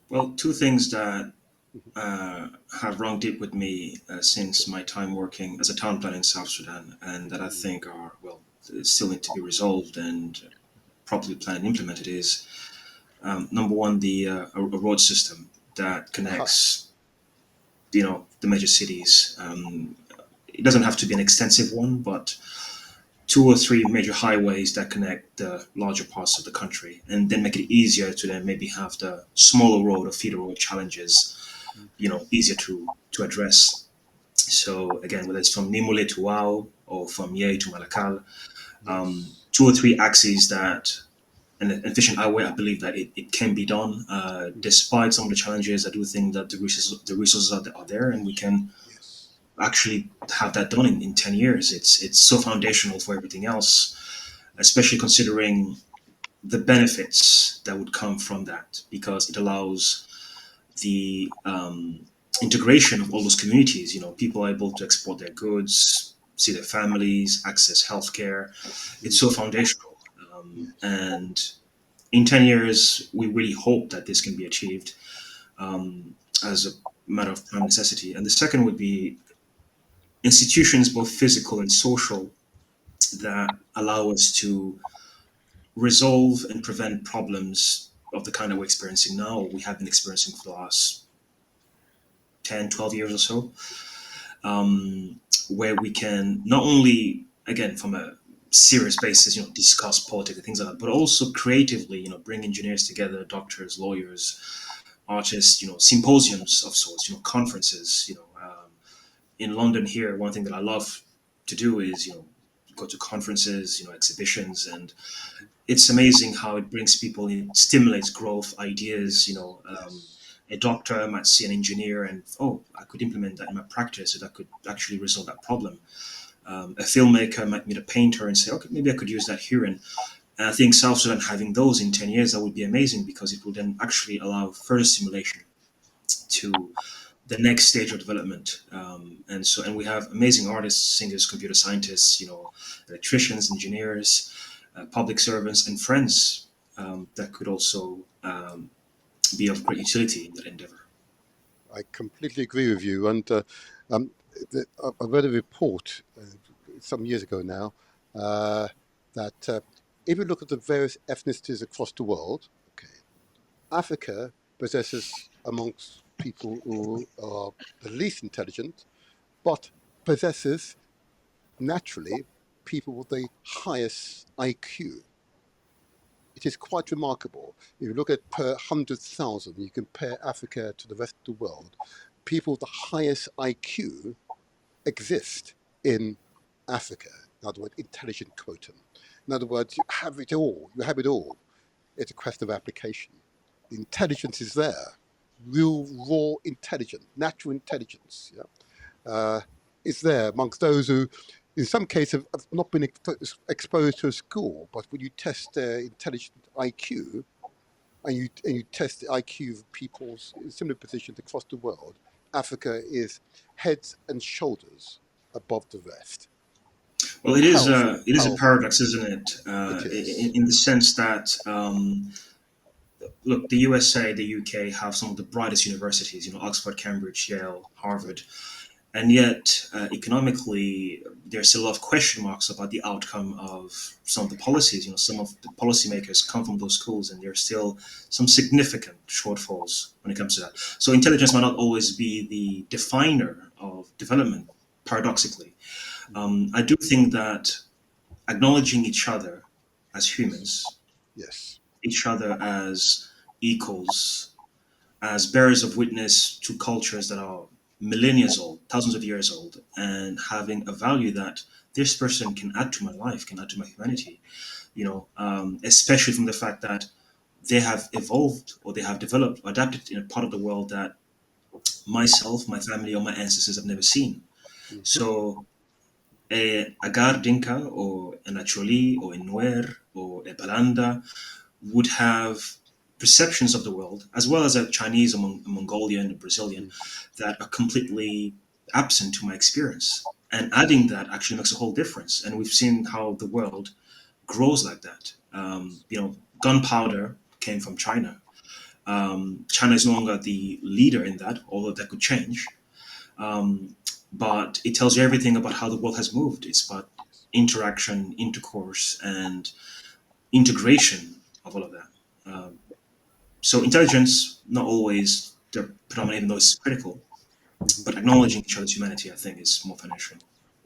Well, two things that Mhm. have rung deep with me Okay. since my time working as a town planner in South Sudan, and that I Mm. think are, well, still need to be resolved and properly planned and implemented is Number one, a road system that Aha. connects, the major cities. It doesn't have to be an extensive one, but two or three major highways that connect the larger parts of the country, and then make it easier to then maybe have the smaller road or feeder road challenges, easier to address. So again, whether it's from Nimule to Wau or from Ye to Malakal, Yes. two or three axes that an efficient highway, I believe that it can be done. Despite some of the challenges, I do think that the resources are there, and we can Yes. actually have that done in 10 years. It's so foundational for everything else, especially considering the benefits that would come from that, because it allows the integration of all those communities. People are able to export their goods, see their families, access healthcare. It's so foundational. Yes. And in 10 years, we really hope that this can be achieved as a matter of prime necessity. And the second would be institutions, both physical and social, that allow us to resolve and prevent problems of the kind that we're experiencing now, or we have been experiencing for the last 10, 12 years or so, where we can not only, again, from a serious basis, discuss politics and things like that, but also creatively, bring engineers together, doctors, lawyers, artists, symposiums of sorts, conferences, in London here, one thing that I love to do is, go to conferences, exhibitions, and it's amazing how it brings people in, stimulates growth, ideas. Yes. A doctor might see an engineer and, oh, I could implement that in my practice, so that could actually resolve that problem. A filmmaker might meet a painter and say, okay, maybe I could use that here. And I think South Sudan having those in 10 years, that would be amazing, because it will then actually allow further stimulation to the next stage of development. And we have amazing artists, singers, computer scientists, electricians, engineers, public servants, and friends that could also be of great utility in that endeavor. I completely agree with you. And um, I read a report some years ago now uh, that if you look at the various ethnicities across the world, okay, Africa possesses amongst people who are the least intelligent, but possesses naturally people with the highest IQ. It is quite remarkable. If you look at per 100,000, you compare Africa to the rest of the world, people with the highest IQ exist in Africa. In other words, intelligent quotient. In other words, you have it all. You have it all. It's a question of application. The intelligence is there. Real, raw intelligence, natural intelligence, yeah, is there amongst those who, in some cases, have not been exposed to a school. But when you test their intelligent IQ, and you test the IQ of peoples in similar positions across the world, Africa is heads and shoulders above the rest. Well, it is Powerful, a it is a powerful. paradox, isn't it? It is. In the sense that, look, the USA, the UK have some of the brightest universities. Oxford, Cambridge, Yale, Harvard, and yet economically there's still a lot of question marks about the outcome of some of the policies. Some of the policymakers come from those schools, and there's still some significant shortfalls when it comes to that. So intelligence might not always be the definer of development, paradoxically. I do think that acknowledging each other as humans, Yes. each other as equals, as bearers of witness to cultures that are millennia old, thousands of years old, and having a value that this person can add to my life, can add to my humanity, especially from the fact that they have evolved, or they have developed or adapted in a part of the world that myself, my family, or my ancestors have never seen. Hmm. So a Agar Dinka, or an Acholi, or a Nuer, or a Balanda would have perceptions of the world, as well as a Chinese, a Mongolian, a Brazilian, that are completely absent to my experience. And adding that actually makes a whole difference. And we've seen how the world grows like that. Gunpowder came from China. China is no longer the leader in that, although that could change. Um, but it tells you everything about how the world has moved. It's about Yes. interaction, intercourse, and integration of all of that. So intelligence, not always the predominant, even though it's critical, Mhm. but acknowledging each other's humanity, I think, is more financial.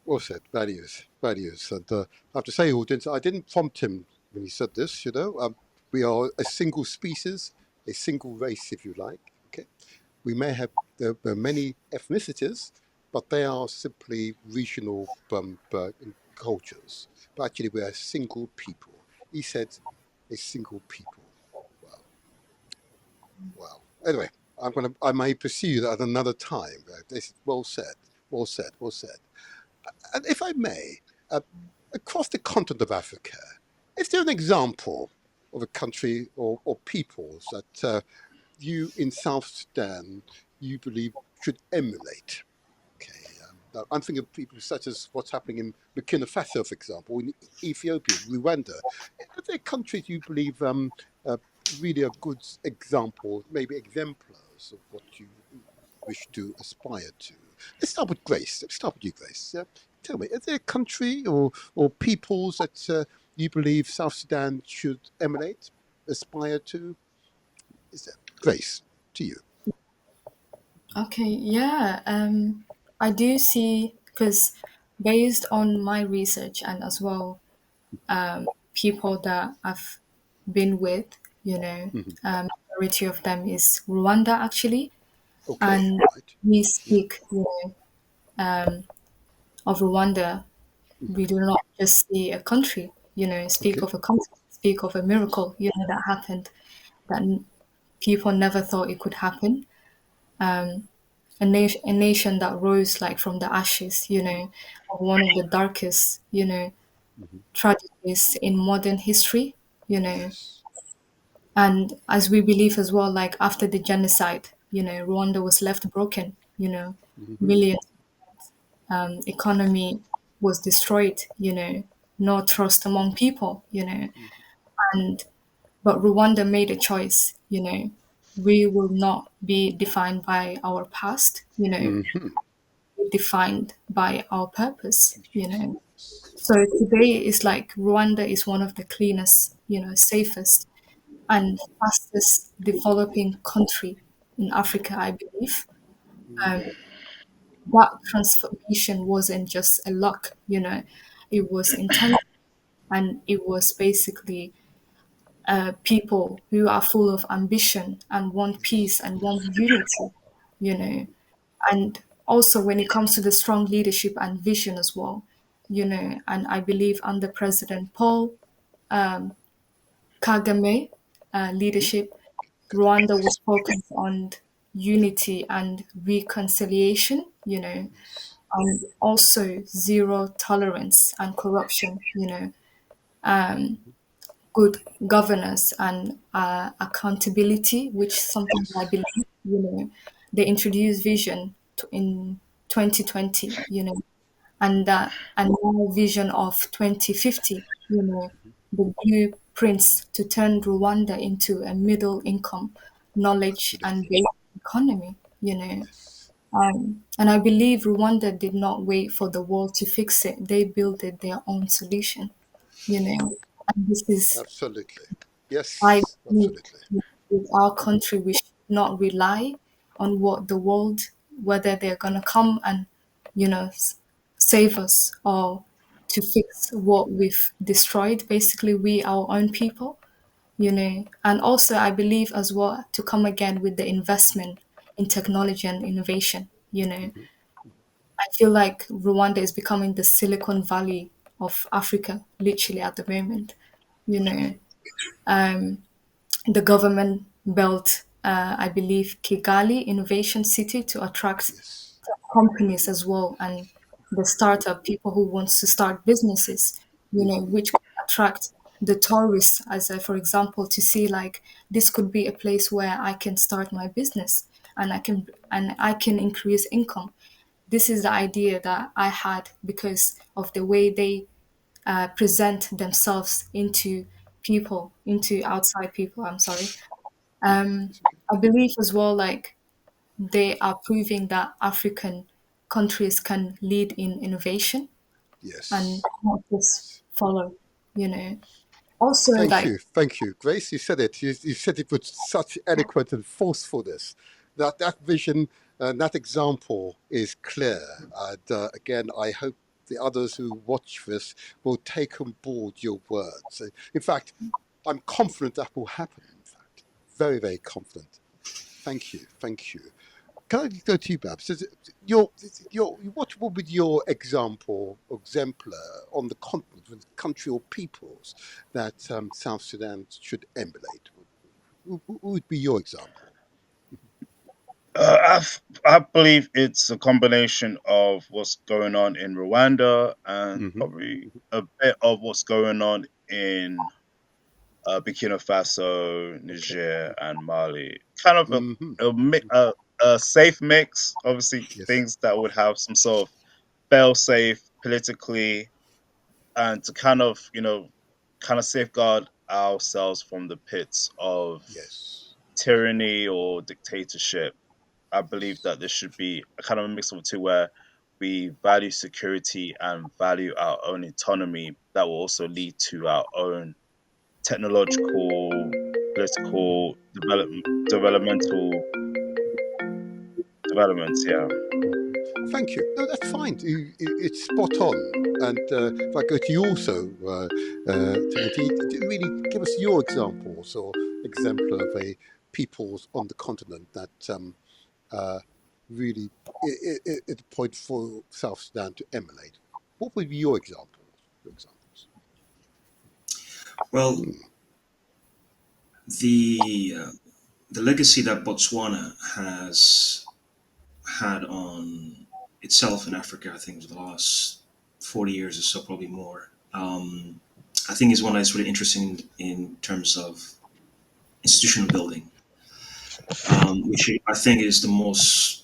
Well said. Values, values. And I have to say, audience, I didn't prompt him when he said this. We are a single species, a single race, if you like. Okay, we may have there are many ethnicities, but they are simply regional cultures. But actually, we are a single people. He said, a single people. Wow, wow. Anyway, I may pursue that at another time. This is well said, well said, well said. And if I may, uh, across the continent of Africa, is there an example of a country or peoples that you in South Sudan you believe should emulate? Okay, now I'm thinking of people such as what's happening in Burkina Faso, for example, in Ethiopia, Rwanda. Are there countries you believe uh, really are good examples, maybe exemplars of what you wish to aspire to? Let's start with Grace. Let's start with you, Grace. Tell me, is there a country or peoples that you believe South Sudan should emulate, aspire to? Is there? Grace, to you. Okay, yeah, I do see, because based on my research and as well people that I've been with, you know, Mhm. majority of them is Rwanda actually, Okay, and right. we Yeah. speak, of Rwanda. Mhm. We do not just see a country, speak Okay. of a country, speak of a miracle, that happened that people never thought it could happen. A nation that rose like from the ashes, of one of the darkest, Mhm. tragedies in modern history, you know. Yes. And as we believe as well, like after the genocide, Rwanda was left broken, Mhm. millions, economy was destroyed, no trust among people, and but Rwanda made a choice, we will not be defined by our past, Mhm. we're defined by our purpose, Futures. Yes. So today is like Rwanda is one of the cleanest, safest and fastest developing country in Africa, I believe. Um, that transformation wasn't just a luck, it was intentional, and it was basically people who are full of ambition and want peace Yes. and want unity, you know. And also when it comes to the strong leadership and vision as well, and I believe under President Paul Kagame Mhm. leadership, Academy. Rwanda was Yes. focused on unity and reconciliation, Yes. and also zero tolerance and corruption, good governance and accountability, which something I Yes. believe, they introduced vision in 2020, and that and now vision of 2050, the blueprints to turn Rwanda into a middle income, knowledge and Absolutely. based economy, Yes. and I believe Rwanda did not wait for the world to fix it. They built it their own solution, and this is Absolutely. I Yes. believe Absolutely. with our country, we should not rely on what the world, whether they're gonna come and, save us or to fix what we've destroyed. Basically, we our own people, And also, I believe as well to come again with the investment in technology and innovation. Mhm. I feel like Rwanda is becoming the Silicon Valley of Africa, literally at the moment. You know, the government built, I believe, Kigali Innovation City to attract Yes. companies as well, and the startup people who wants to start businesses, Mhm. which could attract the tourists, as for example, to see like this could be a place where I can start my business and I can increase income. This is the idea that I had because of the way they present themselves into outside people. I'm sorry. It's okay. I believe as well, like they are proving that African countries can lead in innovation and Yes. not just Yes. follow, you know. Also, like, Thank you, Grace. You said it. You said it with such eloquence and forcefulness. That vision and that example is clear. And again, I hope the others who watch this will take on board your words. In fact, I'm confident that will happen. In fact, very, very confident. Thank you. Can I go to you, Babs? What would be your example, exemplar on the continent, with country or peoples that South Sudan should emulate? Who would be your example? I believe it's a combination of what's going on in Rwanda and Hmm. probably a bit of what's going on in Burkina Faso, Niger, and Mali. Kind of Hmm. a safe mix. Obviously, Yes, things that would have some sort of fail safe politically, and to kind of safeguard ourselves from the pits of yes, tyranny or dictatorship. I believe yes. that there should be a kind of a mix of the two where we value security and value our own autonomy that will also lead to our own technological, political developmental developments. Yeah. Thank you. No, that's fine. It's spot on. And if I go to you also, Tainty, really give us your examples or exemplar of a peoples on the continent that uh, really at the point for South Sudan to emulate. What would be your examples? Your examples? Well, the uh, the legacy that Botswana has had on itself in Africa, I think, for the last 40 years or so, probably more. I think is one that's really interesting in terms of institutional building, which I think is the most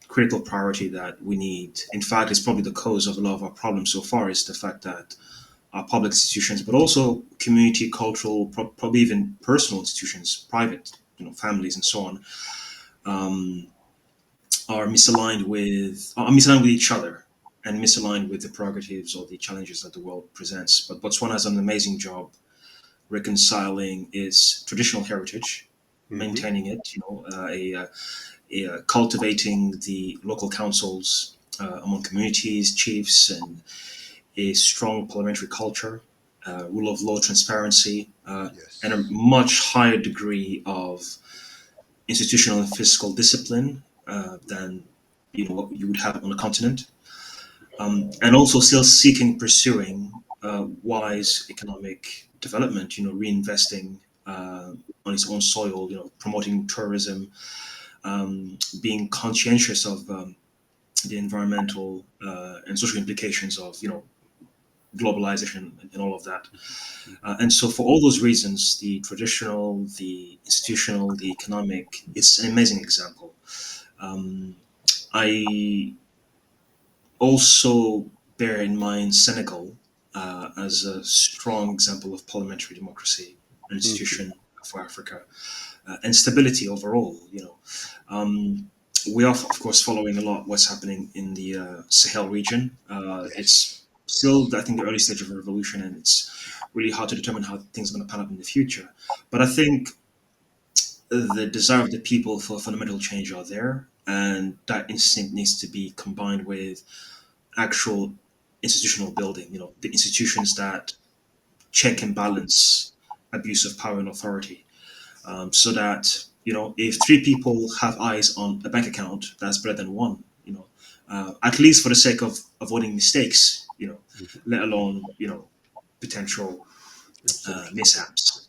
critical priority that we need. In fact, it's probably the cause of a lot of our problems so far is the fact that our public institutions, but also community, cultural, probably even personal institutions, private, families and so on, um, are misaligned with each other and misaligned with the prerogatives or the challenges that the world presents. But Botswana has done an amazing job reconciling its traditional heritage, Mm-hmm. maintaining it, cultivating the local councils among communities, chiefs, and a strong parliamentary culture, rule of law, transparency, and a Yes. much higher degree of institutional and fiscal discipline than what you would have on a continent, and also still seeking, pursuing wise economic development. Reinvesting on its own soil. Promoting tourism, being conscientious of the environmental and social implications of globalization and all of that. And so, for all those reasons, the traditional, the institutional, the economic, it's an amazing example. Um, I also bear in mind Senegal as a strong example of parliamentary democracy, an Mm-hmm. institution for Africa, and stability overall. We are, of course, following a lot what's happening in the Sahel region. It's Yes. still, Yes. I think, the early stage of a revolution, and it's really hard to determine how things are going to pan out in the future. But I think the desire of the people for fundamental change are there, and that instinct needs to be combined with actual institutional building. The institutions that check and balance abuse of power and authority, so that if three people have eyes on a bank account, that's better than one. At least for the sake of avoiding mistakes. Let alone potential Absolutely. mishaps.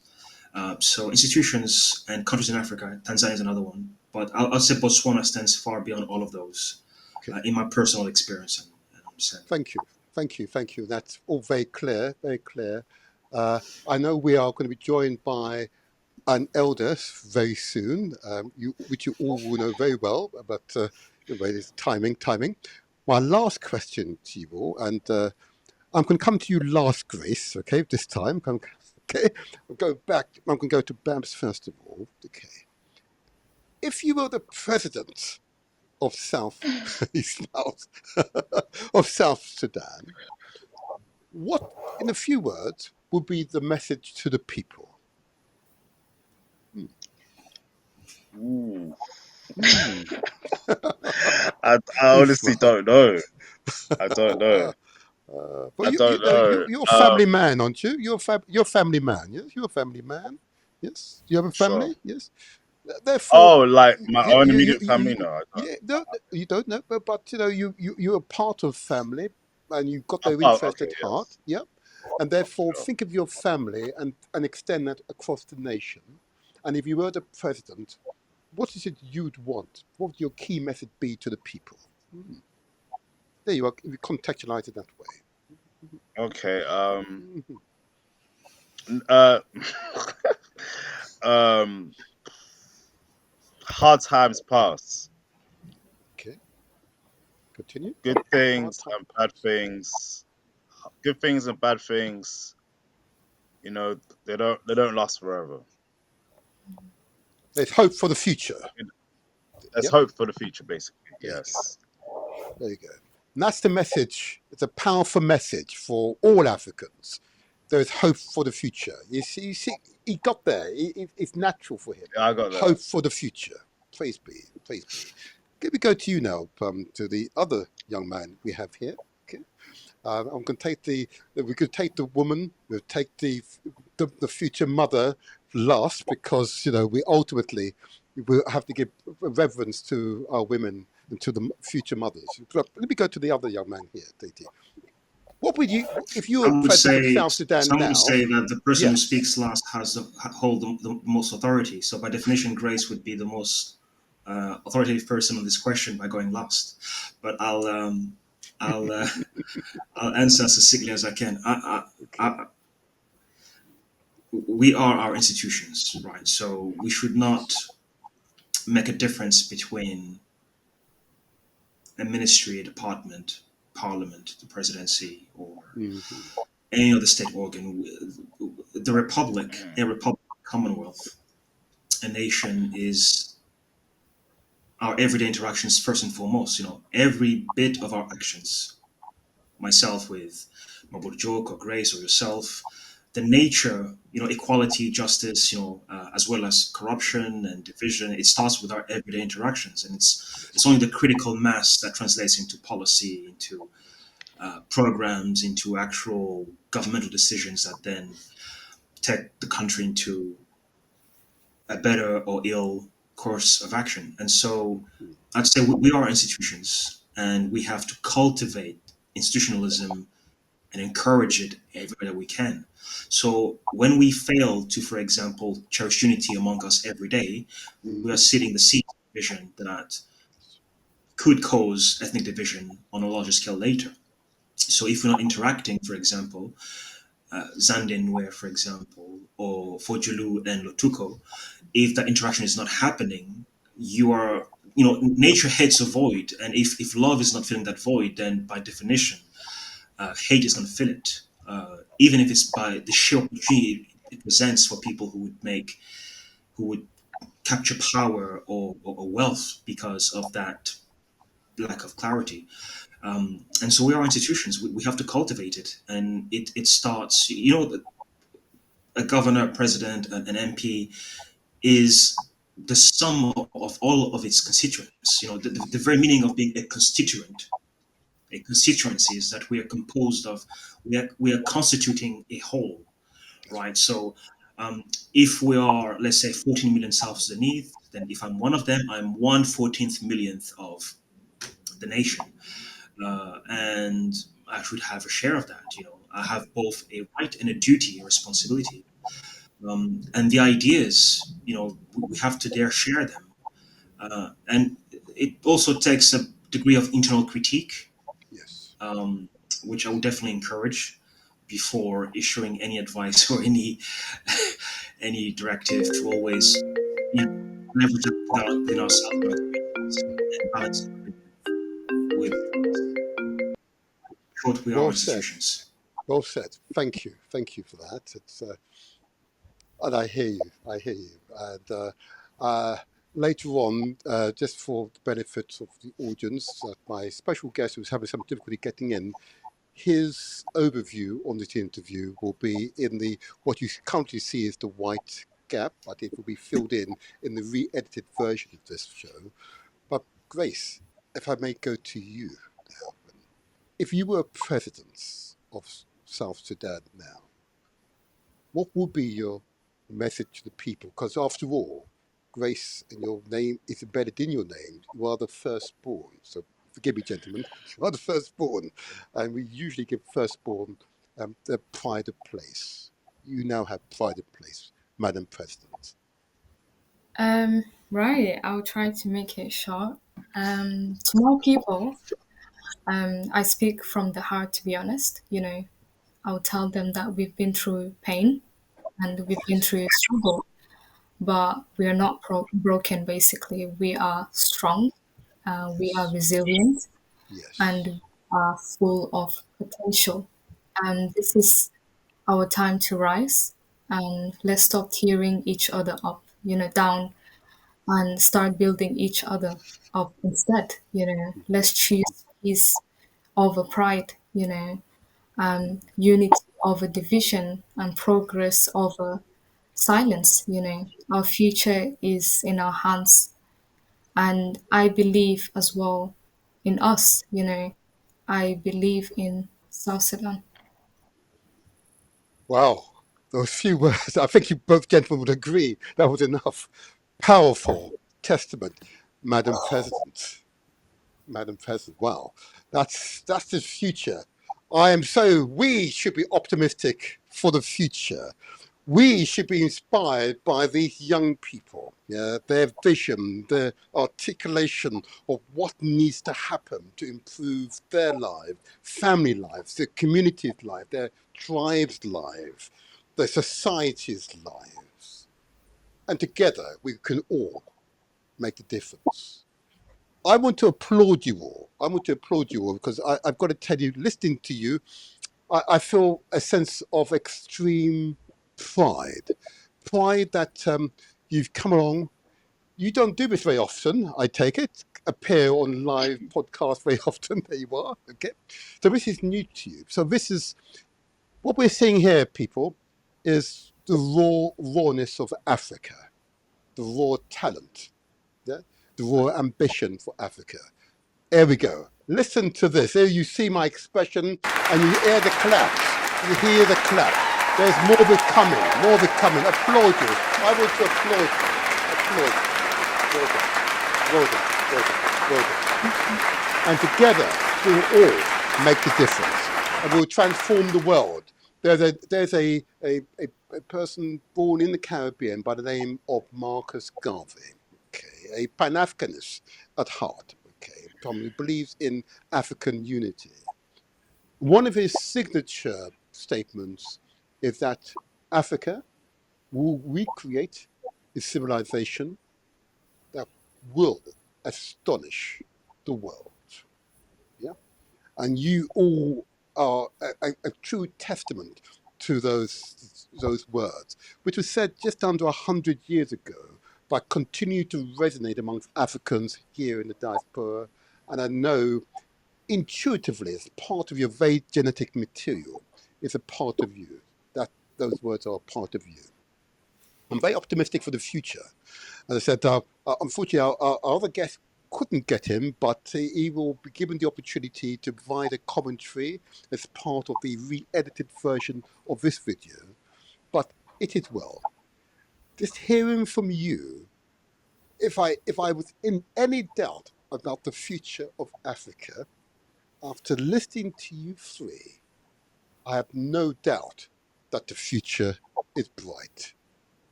So institutions and countries in Africa, Tanzania is another one, but I'll say Botswana stands far beyond all of those Okay. in my personal experience and understanding. Thank you. Thank you. Thank you. That's all very clear. Very clear. Uh, I know we are going to be joined by an elder very soon, which you all will know very well, but it's timing, timing. My last question to you all, and I'm going to come to you last, Grace, okay, this time. Okay, I'll go back. I'm going to go to Babs first of all. Okay. If you were the president of South, of South Sudan, what, in a few words, would be the message to the people? Ooh. Hmm. I You honestly smile. don't know. I don't know. But I you don't know know. you're a family man, aren't you? You're a family man. Yes, you're a family man. Yes. Do you have a Sure. family? Yes. Therefore, Oh, like my you own you you, immediate you, family? you No, I don't. yeah, no, you don't know, but you're a part of family, and you've got their Oh, interest okay, at heart. yes, Yep. And therefore, sure. think of your family and extend that across the nation. And if you were the president, what is it you'd want? What would your key message be to the people? Hmm. There you are. If you contextualize it that way. Okay. Mhm. Uh, um, hard times pass. Okay. Continue. Good Hard things time and bad pass. things. Good things and bad things. You know, they don't last forever. There's hope for the future. There's Yep. hope for the future, basically. There you go. Yes. There you go. And that's the message. It's a powerful message for all Africans. There is hope for the future. You see, he got there. It's natural for him. Yeah, I got that. Hope for the future. Praise be. Praise be. Let me go to you now, to the other young man we have here. Okay. I'm going to take we could take the woman, we'll take the future mother last because, we ultimately will have to give reverence to our women and to the future mothers. But let me go to the other young man here, Titi. What would you, if you were Some would president of say South Sudan some would now? say that the person who Yes. speaks last has hold the most authority. So by definition, Grace would be the most authoritative person on this question by going last. But I'll I'll answer as succinctly as I can. Okay. We are our institutions, right? So we should not make a difference between a ministry, a department, parliament, the presidency, or Hmm. any other state organ. The republic, Mhm. a republic, commonwealth, a nation is our everyday interactions first and foremost. Every bit of our actions, myself with Maburjok or Grace or yourself, the nature, equality, justice, as well as corruption and division, it starts with our everyday interactions, and it's Yes. only the critical mass that translates into policy, into programs, into actual governmental decisions that then take the country into a better or ill course of action. And so I'd say we are institutions and we have to cultivate institutionalism and encourage it everywhere we can. So when we fail to, for example, cherish unity among us every day, we are Hmm. seeding the seed of division that could cause ethnic division on a larger scale later. So if we're not interacting, for example, Zande and Nuer, for example, or Fojulu and Lotuko, if that interaction is not happening, you are, nature hates a void. And if love is not filling that void, then by definition, hate is going to fill it. Even if it's by the sheer opportunity it presents for people who would capture power or wealth because of that lack of clarity. And so we are institutions. We have to cultivate it. And it starts, a governor, president, an MP is the sum of all of its constituents. The very meaning of being a constituency is that we are composed of, we are constituting a whole, That's right? right. So if we are, let's say, 14 million South Sudanese, then if I'm one of them, I'm 1/14 millionth of the nation. And I should have a share of that. I have both a right and a duty, a responsibility. And the ideas, we have to dare share them. And it also takes a degree of internal critique, Yes. um, which I would definitely encourage before issuing any advice or any directive to always, leverage that within ourselves, our experiences, and balance it with short we are Well said. institutions. Well said. Thank you. Thank you for that. And I hear you. I hear you. And later on, just for the benefit of the audience, my special guest who's having some difficulty getting in his overview on this interview will be in the what you currently see as the white gap, but it will be filled in the re-edited version of this show. But Grace, if I may go to you now, if you were president of South Sudan now, what would be your message to the people? Because after all, Grace and your name is embedded in your name. You are the firstborn. So forgive me, gentlemen, you are the firstborn. And we usually give firstborn the pride of place. You now have pride of place, Madam President. Right, I'll try to make it short. To more people, I speak from the heart, to be honest. I'll tell them that we've been through pain and we've been through struggle, but we are not broken, basically. We are strong, we are Yes. resilient, and Yes. we are full of potential. And this is our time to rise. And let's stop tearing each other up, down, and start building each other up instead. Let's choose peace over pride, unity over division, and progress over silence. Our future is in our hands, and I believe as well in us. I believe in South Sudan. Wow. Those few words, I think you both gentlemen would agree that was enough. Powerful testament, Madam President. Madam President. Wow, that's the future. We should be optimistic for the future. We should be inspired by these young people, yeah, their vision, their articulation of what needs to happen to improve their lives, family lives, their community's life, their tribe's life, their society's lives. And together we can all make a difference. I want to applaud you all. I want to applaud you all because I've got to tell you, listening to you, I feel a sense of extreme pride. Pride that you've come along. You don't do this very often, I take it. Appear on live podcasts very often. There you are. Okay. So this is new to you. So this is what we're seeing here, people, is the rawness of Africa, the raw talent, yeah? The raw ambition for Africa. There we go. Listen to this. There you see my expression and you hear the claps. You hear the clap. There's more of it coming. More of it coming. Applaud you. I want to applaud you. Applaud you. Well done. Well done. Well done. Well done. And together we will all make the difference. And we'll transform the world. There's a person born in the Caribbean by the name of Marcus Garvey. Okay, a Pan-Africanist at heart. Okay, who believes in African unity. One of his signature statements is that Africa will recreate a civilization that will astonish the world. Yeah, and you all are a true testament to those words, which was said just under 100 years ago, but continue to resonate amongst Africans here in the diaspora. And I know intuitively, as part of your very genetic material, is a part of you. That those words are a part of you. I'm very optimistic for the future. As I said, unfortunately, our other guest couldn't get him, but he will be given the opportunity to provide a commentary as part of the re-edited version of this video. But it is well. Just hearing from you, if I was in any doubt about the future of Africa, after listening to you three, I have no doubt that the future is bright.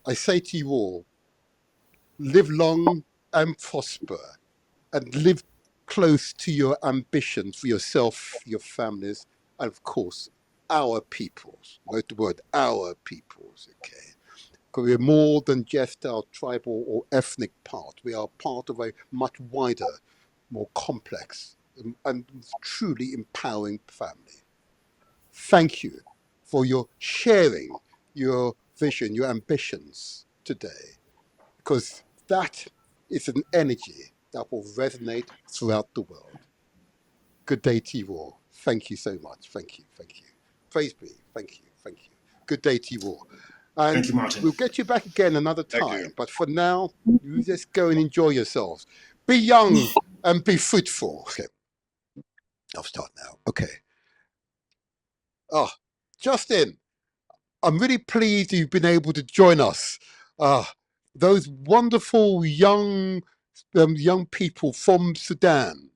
I say to you all, live long and prosper, and live close to your ambitions for yourself, your families, and of course, our peoples. Note the word our peoples, okay? Because we're more than just our tribal or ethnic part. We are part of a much wider, more complex, and truly empowering family. Thank you for your sharing your vision, your ambitions today, because that is an energy that will resonate throughout the world. Good day to you all. Thank you so much. Thank you. Thank you. Praise be. Thank you. Thank you. Good day to you all. And Thank you, Martin. we'll get you back again another Thank you. time. But for now, you just go and enjoy yourselves. Be young and be fruitful. Okay. I'll start now. Okay. Oh, Justin, I'm really pleased you've been able to join us. Those wonderful young people from Sudan.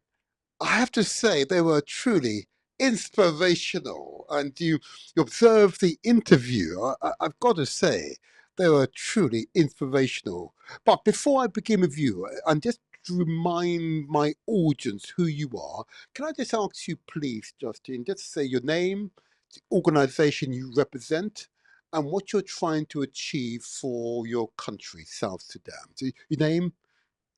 I have to say they were truly inspirational. And you observed the interview. I've got to say they were truly inspirational. But before I begin with you, and just to remind my audience who you are, can I just ask you, please, Justin, just say your name, the organization you represent, and what you're trying to achieve for your country, South Sudan. So your name,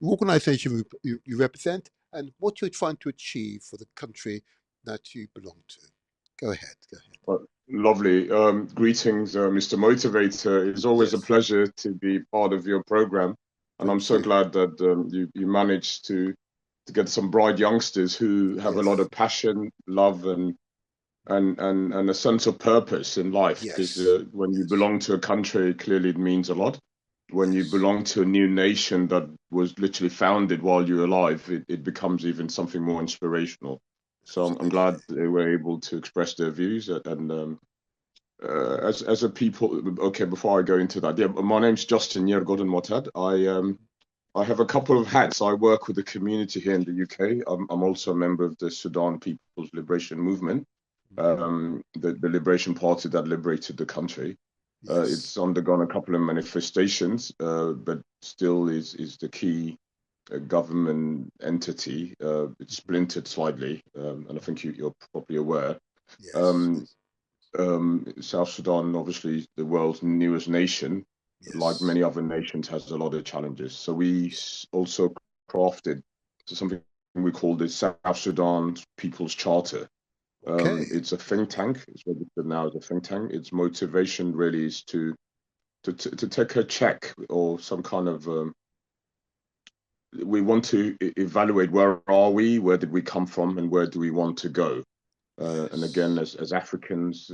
the organization you represent, and what you're trying to achieve for the country that you belong to. Go ahead. Go ahead. Well, lovely. Greetings, Mr. Motivator. It's always a Yes. pleasure to be part of your program, and I'm Thank so you. glad that you managed to get some bright youngsters who have a lot Yes. of passion, love, and a sense of purpose in life. Because Yes. when you Yes. belong to a country, clearly it means a lot. When you Yes. belong to a new nation that was literally founded while you're alive, it becomes even something more inspirational. So I'm Absolutely. glad they were able to express their views and as a people. Okay, before I go into that, yeah, my name's Justin Yergodin Motad. I have a couple of hats. I work with the community here in the UK. I'm also a member of the Sudan People's Liberation Movement, the liberation party that liberated the country. Yes. It's undergone a couple of manifestations, but still is the key government entity. It's splintered slightly, and I think you're probably aware. Yes. Um, South Sudan, obviously the world's newest nation, like Yes. many other nations, has a lot of challenges. So we Yeah. also crafted something we call the South Sudan People's Charter. Okay. It's a think tank. It's registered now as a think tank. Its motivation really is to take a check or some kind of we want to evaluate where are we, where did we come from, and where do we want to go. And again, Yes. as Africans,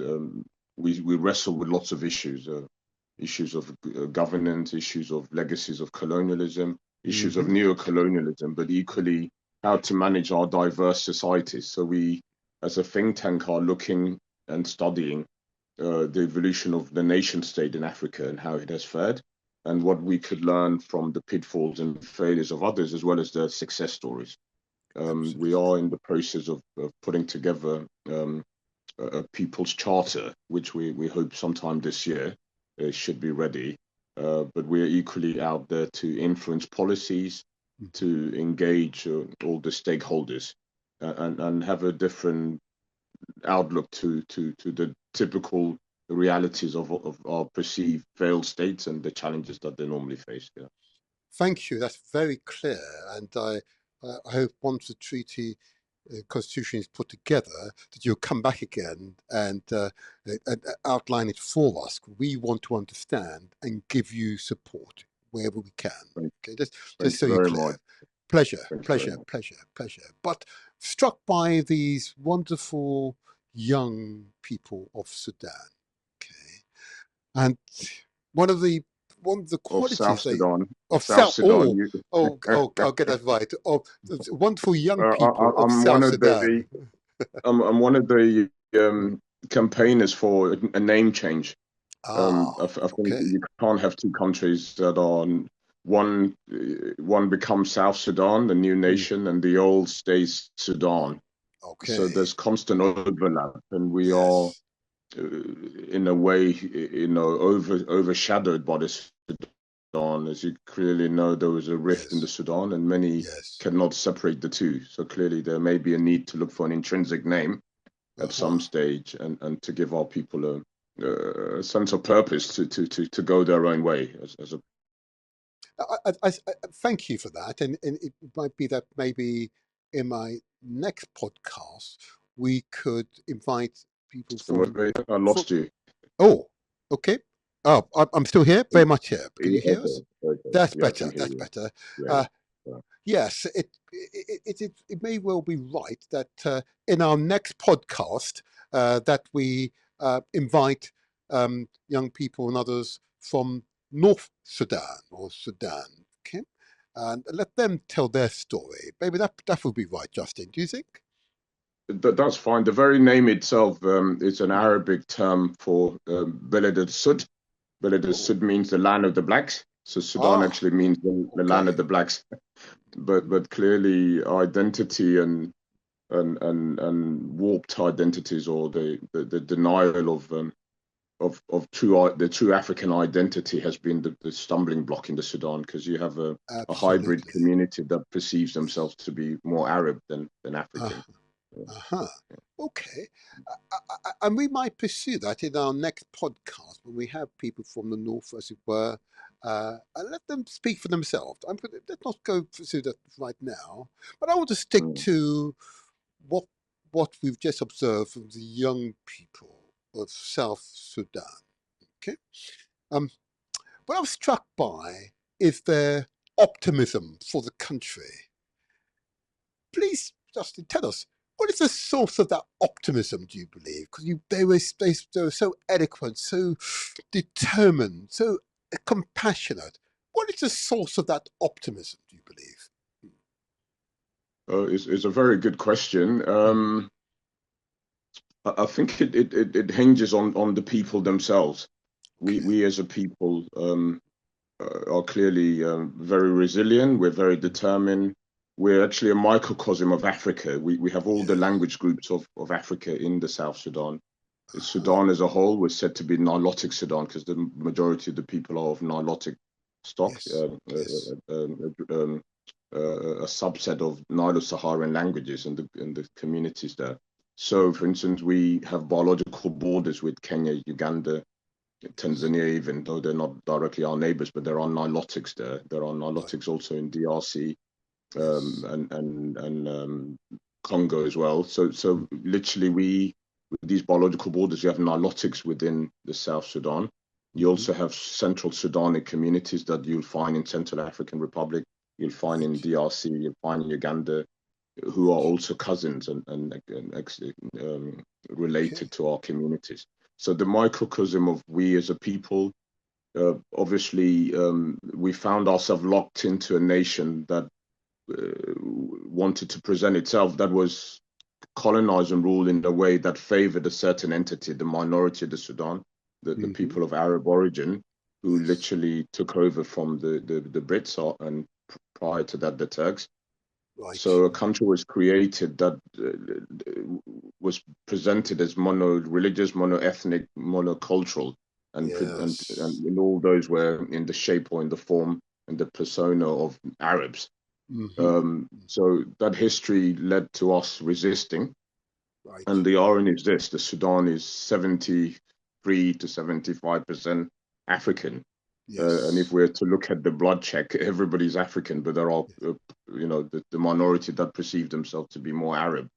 we wrestle with lots of issues of governance, issues of legacies of colonialism, issues of Mm-hmm. neo-colonialism, but equally how to manage our diverse societies. So we, as a think tank, are looking and studying the evolution of the nation state in Africa and how it has fared, and what we could learn from the pitfalls and failures of others, as well as the success stories. We Absolutely. are in the process of putting together a people's charter, which we hope sometime this year should be ready. But we're equally out there to influence policies, Mm-hmm. to engage all the stakeholders, and have a different outlook to the typical realities of our perceived failed states and the challenges that they normally face. Yeah. Thank you. That's very clear. And I hope once the treaty constitution is put together, that you'll come back again and outline it for us. We want to understand and give you support wherever we can. Thank, Okay, thank just so you you're very much. clear. Pleasure, Thank you very pleasure, much. pleasure, pleasure. But struck by these wonderful young people of Sudan. Okay, and one of the Of South qualities they Sudan, of South South. Sudan, you. I'll get that right. Of the wonderful young people of I'm one South of Sudan. the I'm one of the campaigners for a name change. Ah, I think okay. you can't have two countries that are one becomes South Sudan, the new Mm, nation, and the old stays Sudan. So okay. there's constant overlap, and we are Yes. in a way, overshadowed by the Sudan. As you clearly know, there was a rift in the Yes. Sudan, and many Yes. cannot separate the two. So clearly, there may be a need to look for an intrinsic name at Uh-huh. some stage, and to give our people a sense of purpose to go their own way as a. I thank you for that, and it might be that maybe in my next podcast we could invite people Motivator. I from. lost you. Oh, okay. Oh, I'm still here, very much here. Can you Yeah, hear okay, us? okay. That's Yeah, I better. can hear That's you. better. Great. Uh, Yeah. yes, it may well be right that in our next podcast that we invite young people and others from North Sudan or Sudan, okay, and let them tell their story. Maybe that would be right, Justin. Do you think? That's fine. The very name itself is an Mhm. Arabic term for Beled al-Sud. Beled Oh, al-Sud means the land of the blacks. So Sudan ah, actually means the land okay. of the blacks. But clearly identity and warped identities, or the denial of the true African identity has been the stumbling block in the Sudan, because you have a hybrid Absolutely. community that perceives Yes. themselves to be more Arab than African. Uh, uh-huh. Okay. And we might pursue that in our next podcast when we have people from the north, as it were, and let them speak for themselves. Let's not go pursue that right now, but I want to stick Mm. to what what we've just observed from the young people of South Sudan. Okay. Um, what I'm struck by is their optimism for the country. Please, Justin, tell us, what is the source of that optimism, do you believe? Because they were so eloquent, so determined, so compassionate. What is the source of that optimism, do you believe? It's a very good question. Mm-hmm. I think it hinges on the people themselves. Okay. We as a people are clearly very resilient. We're very determined. We're actually a microcosm of Africa. We have all the Yes. language groups of Africa in the South Sudan. Uh-huh. Sudan as a whole was said to be Nilotic Sudan because the majority of the people are of Nilotic stock, Yes. Yes. a subset of Nilo-Saharan languages in the communities there. So, for Mm-hmm. instance, we have biological borders with Kenya, Uganda, Tanzania, even though they're not directly our neighbors, but there are Nilotics there. There are Right. Nilotics also in DRC Yes. and Congo as well. So Mm-hmm. literally, with these biological borders, you have Nilotics within the South Sudan. You Mm-hmm. also have Central Sudanic communities that you'll find in Central African Republic. You'll find in Right. DRC. You'll find in Uganda, who are Right. also cousins and Okay. related to our communities. So the microcosm of we as a people, obviously, we found ourselves locked into a nation that wanted to present itself, that was colonized and ruled in a way that favored a certain entity, the minority of the Sudan, the Mm-hmm. people of Arab origin, who Yes. literally took over from the Brits and prior to that, the Turks. Right. So a country was created that was presented as mono-religious, mono-ethnic, monocultural, Yes. and all those were in the shape or in the form and the persona of Arabs. Mm-hmm. So that history led to us resisting. And Right. the irony is this: the Sudan is 73 to 75% African. And if Yes. we're to look at the blood check, everybody's African, but there are, Yes. the minority that perceive themselves to be more Arab,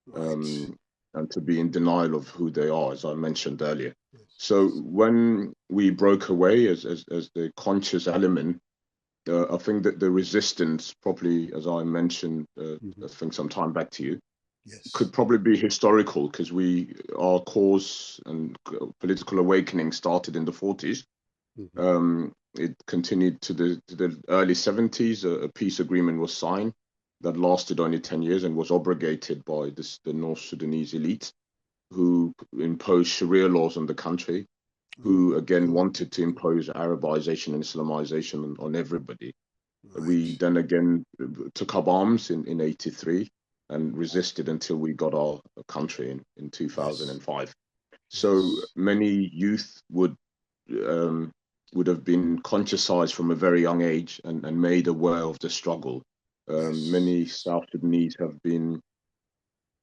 Right. um, and to be in denial of who they are, as I mentioned earlier. Yes. So Yes. when we broke away as the conscious element, I think that the resistance, probably as I mentioned, Mm-hmm. I think some time back to you, Yes. could probably be historical because our cause and political awakening started in the 40s. Mm-hmm. It continued to the early 70s. A peace agreement was signed that lasted only 10 years and was abrogated by the North Sudanese elite, who imposed Sharia laws on the country, Oh, who again good. wanted to Good. impose Arabization and Islamization on everybody. We Right. then again took up arms in 83 and Right. resisted until we got our country in Yes. 2005. So Yes. many youth um, would have been consciousized from a very young age and made aware of the struggle. Yes. Many Yes. South Sudanese have been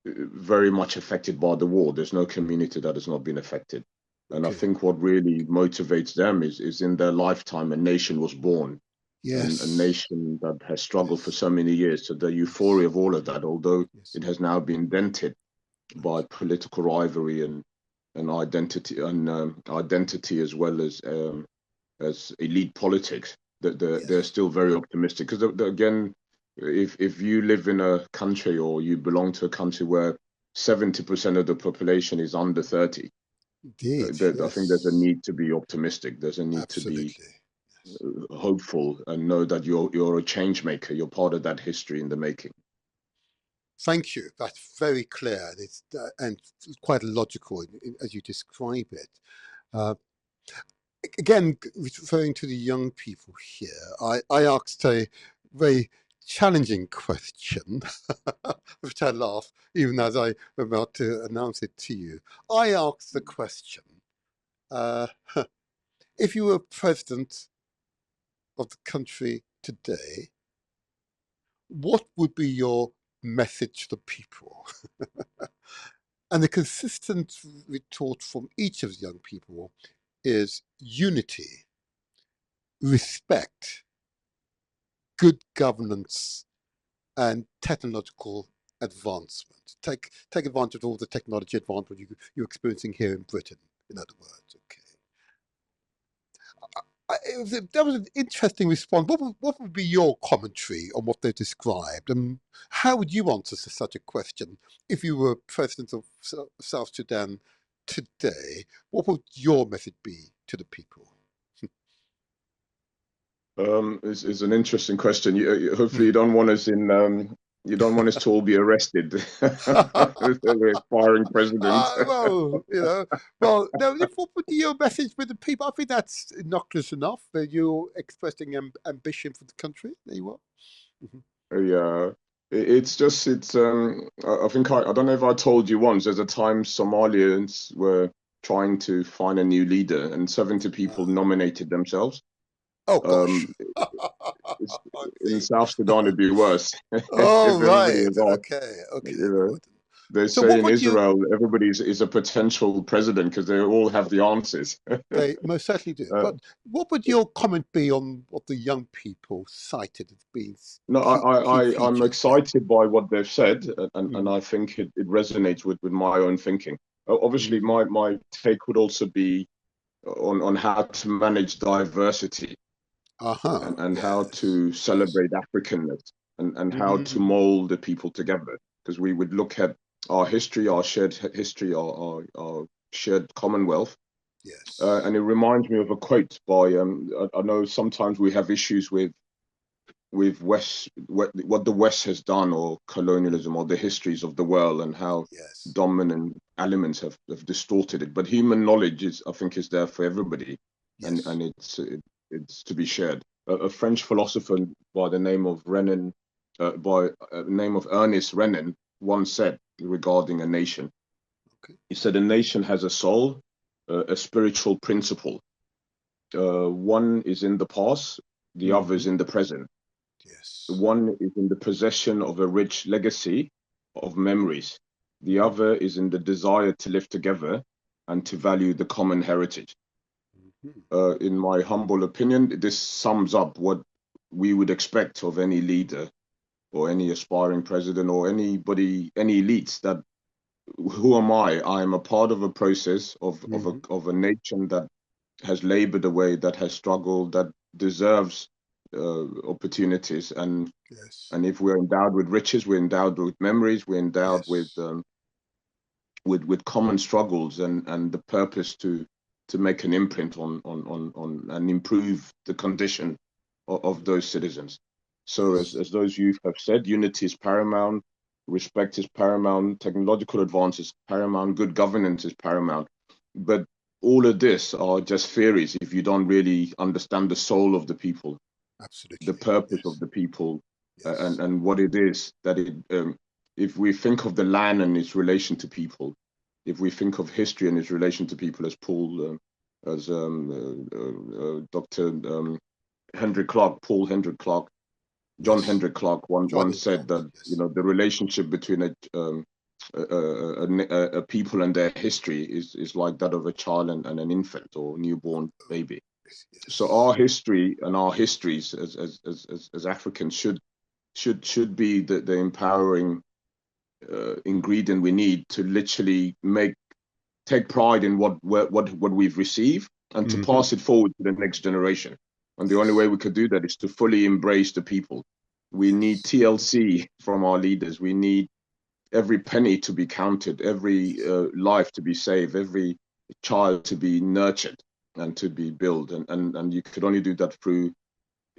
very much affected by the war. There's no community that has not been affected. And I Okay. think what really motivates them is in their lifetime, a nation was born, and a Yes. nation that has struggled for Yes. so many years. So the Yes. euphoria of all of that, although Yes. it has now been dented by Right. political rivalry and identity as well as elite politics, that they're Yes. still very optimistic because again, if you live in a country or you belong to a country where 70% of the population is under 30, Indeed, I think there's a yes, need to be optimistic. There's a need to be absolutely. hopeful and know that you're a change maker. You're part of that history in the making. Thank you. That's very clear. It's and quite logical as you describe it. Uh, Again, referring to the young people here, I asked a very challenging question, which I laugh even as I'm about to announce it to you. I asked the question, uh, if you were president of the country today, what would be your message to the people? And the consistent retort from each of the young people is unity, respect, good governance, and technological advancement. Take advantage of all the technology advancement you're experiencing here in Britain, in other words. Okay. That was an interesting response. What would be your commentary on what they described? And how would you answer such a question if you were president of South Sudan today? What would your message be to the people? Is an interesting question. Hopefully, you don't want us in. You don't want us to all be arrested. The aspiring president. Well, well, no, what would be your message with the people? I think that's innocuous enough that you're expressing ambition for the country. There you are. Yeah, it's just it's. I think I don't know if I told you once. There's a time Somalians were trying to find a new leader, and 70 people nominated themselves. Oh, gosh. Um, I in see. South Sudan, it'd be worse Oh, if everybody right. was asked. Okay. Okay. You know, Good. they So say what in would you, Israel, everybody is a potential president because they all have the answers. they most certainly do, Uh, but what would your comment be on what the young people cited as being no, key I'm features? Yeah. excited by what they've said, and Mm, I think it resonates with my own thinking. Obviously, hmm my take would also be on how to manage diversity and how Yes. to Yes. celebrate Africanness and how to hmm mold the people together. Because we would look at our history, our shared history, our shared commonwealth. Yes. And it reminds me of a quote by I know sometimes we have issues with West what the West has done or Mm, colonialism or the histories of the world and how yes. dominant elements have distorted it. But human knowledge is I think is there for everybody, Yes. and it's to be shared. A French philosopher by the name of Renan, by name of Ernest Renan, once said regarding a nation. Okay. He said a nation has a soul, a spiritual principle. One is in the past, the other is hmm in the present. Yes. One is in the possession of a rich legacy of memories. The hmm other is in the desire to live together and to value the common heritage. hmm In my humble opinion, this sums up what we would expect of any leader or any aspiring president or anybody, any elites that who am I? I am a part of a process hmm of a nation that has labored away, that has struggled, that deserves opportunities. Yes. And if we're endowed with riches, we're endowed with memories, we're endowed Yes. with common struggles and the purpose to make an imprint on and improve the condition of those citizens. So Yes. as those youth have said, unity is paramount, respect is paramount, technological advance is paramount, good governance is paramount. But all of this are just theories if you don't really understand the soul of the people, the Absolutely. purpose of Yes. the people, Yes. and what it is that it. If we think of the land and its relation to people, if we think of history and its relation to people, as Dr. Hendrik Clark, Paul Hendrik Clark, John Yes. Hendrik Clark John once said Hancock. that Yes. the relationship between a people and their history is like that of a child and an infant or newborn baby. Yes. So Yes. our history and our histories as Africans should be the empowering ingredient we need to literally take pride in what we've received and to hmm pass it forward to the next generation. And the only way Yes. we could do that is to fully embrace the people, We need TLC from our leaders. We need every penny to be counted, every life to be saved, every child to be nurtured and to be built. And you could only do that through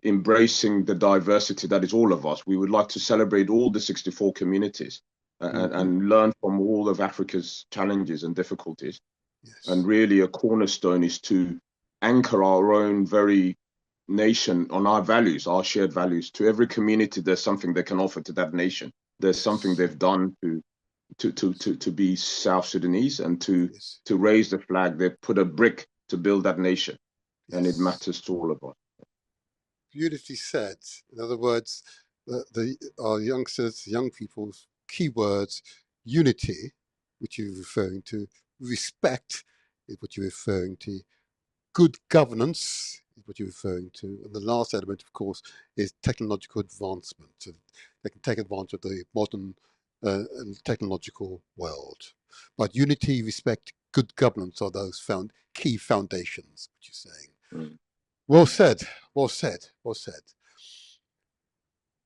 embracing the diversity that is all of us. We would like to celebrate all the 64 communities and learn from all of Africa's challenges and difficulties. Yes. And really a cornerstone is to anchor our own very nation on our values, our shared values. To every community, there's something they can offer to that nation. There's something they've done to be South Sudanese and to raise the flag. They put a brick to build that nation, and it matters to all of us. Beautifully said. In other words, our youngsters, young people's key words: unity, which you're referring to; respect is what you're referring to; good governance is what you're referring to; and the last element, of course, is technological advancement. So they can take advantage of the modern and technological world. But unity, respect, good governance are those key foundations, what you're saying. Well said, well said, well said.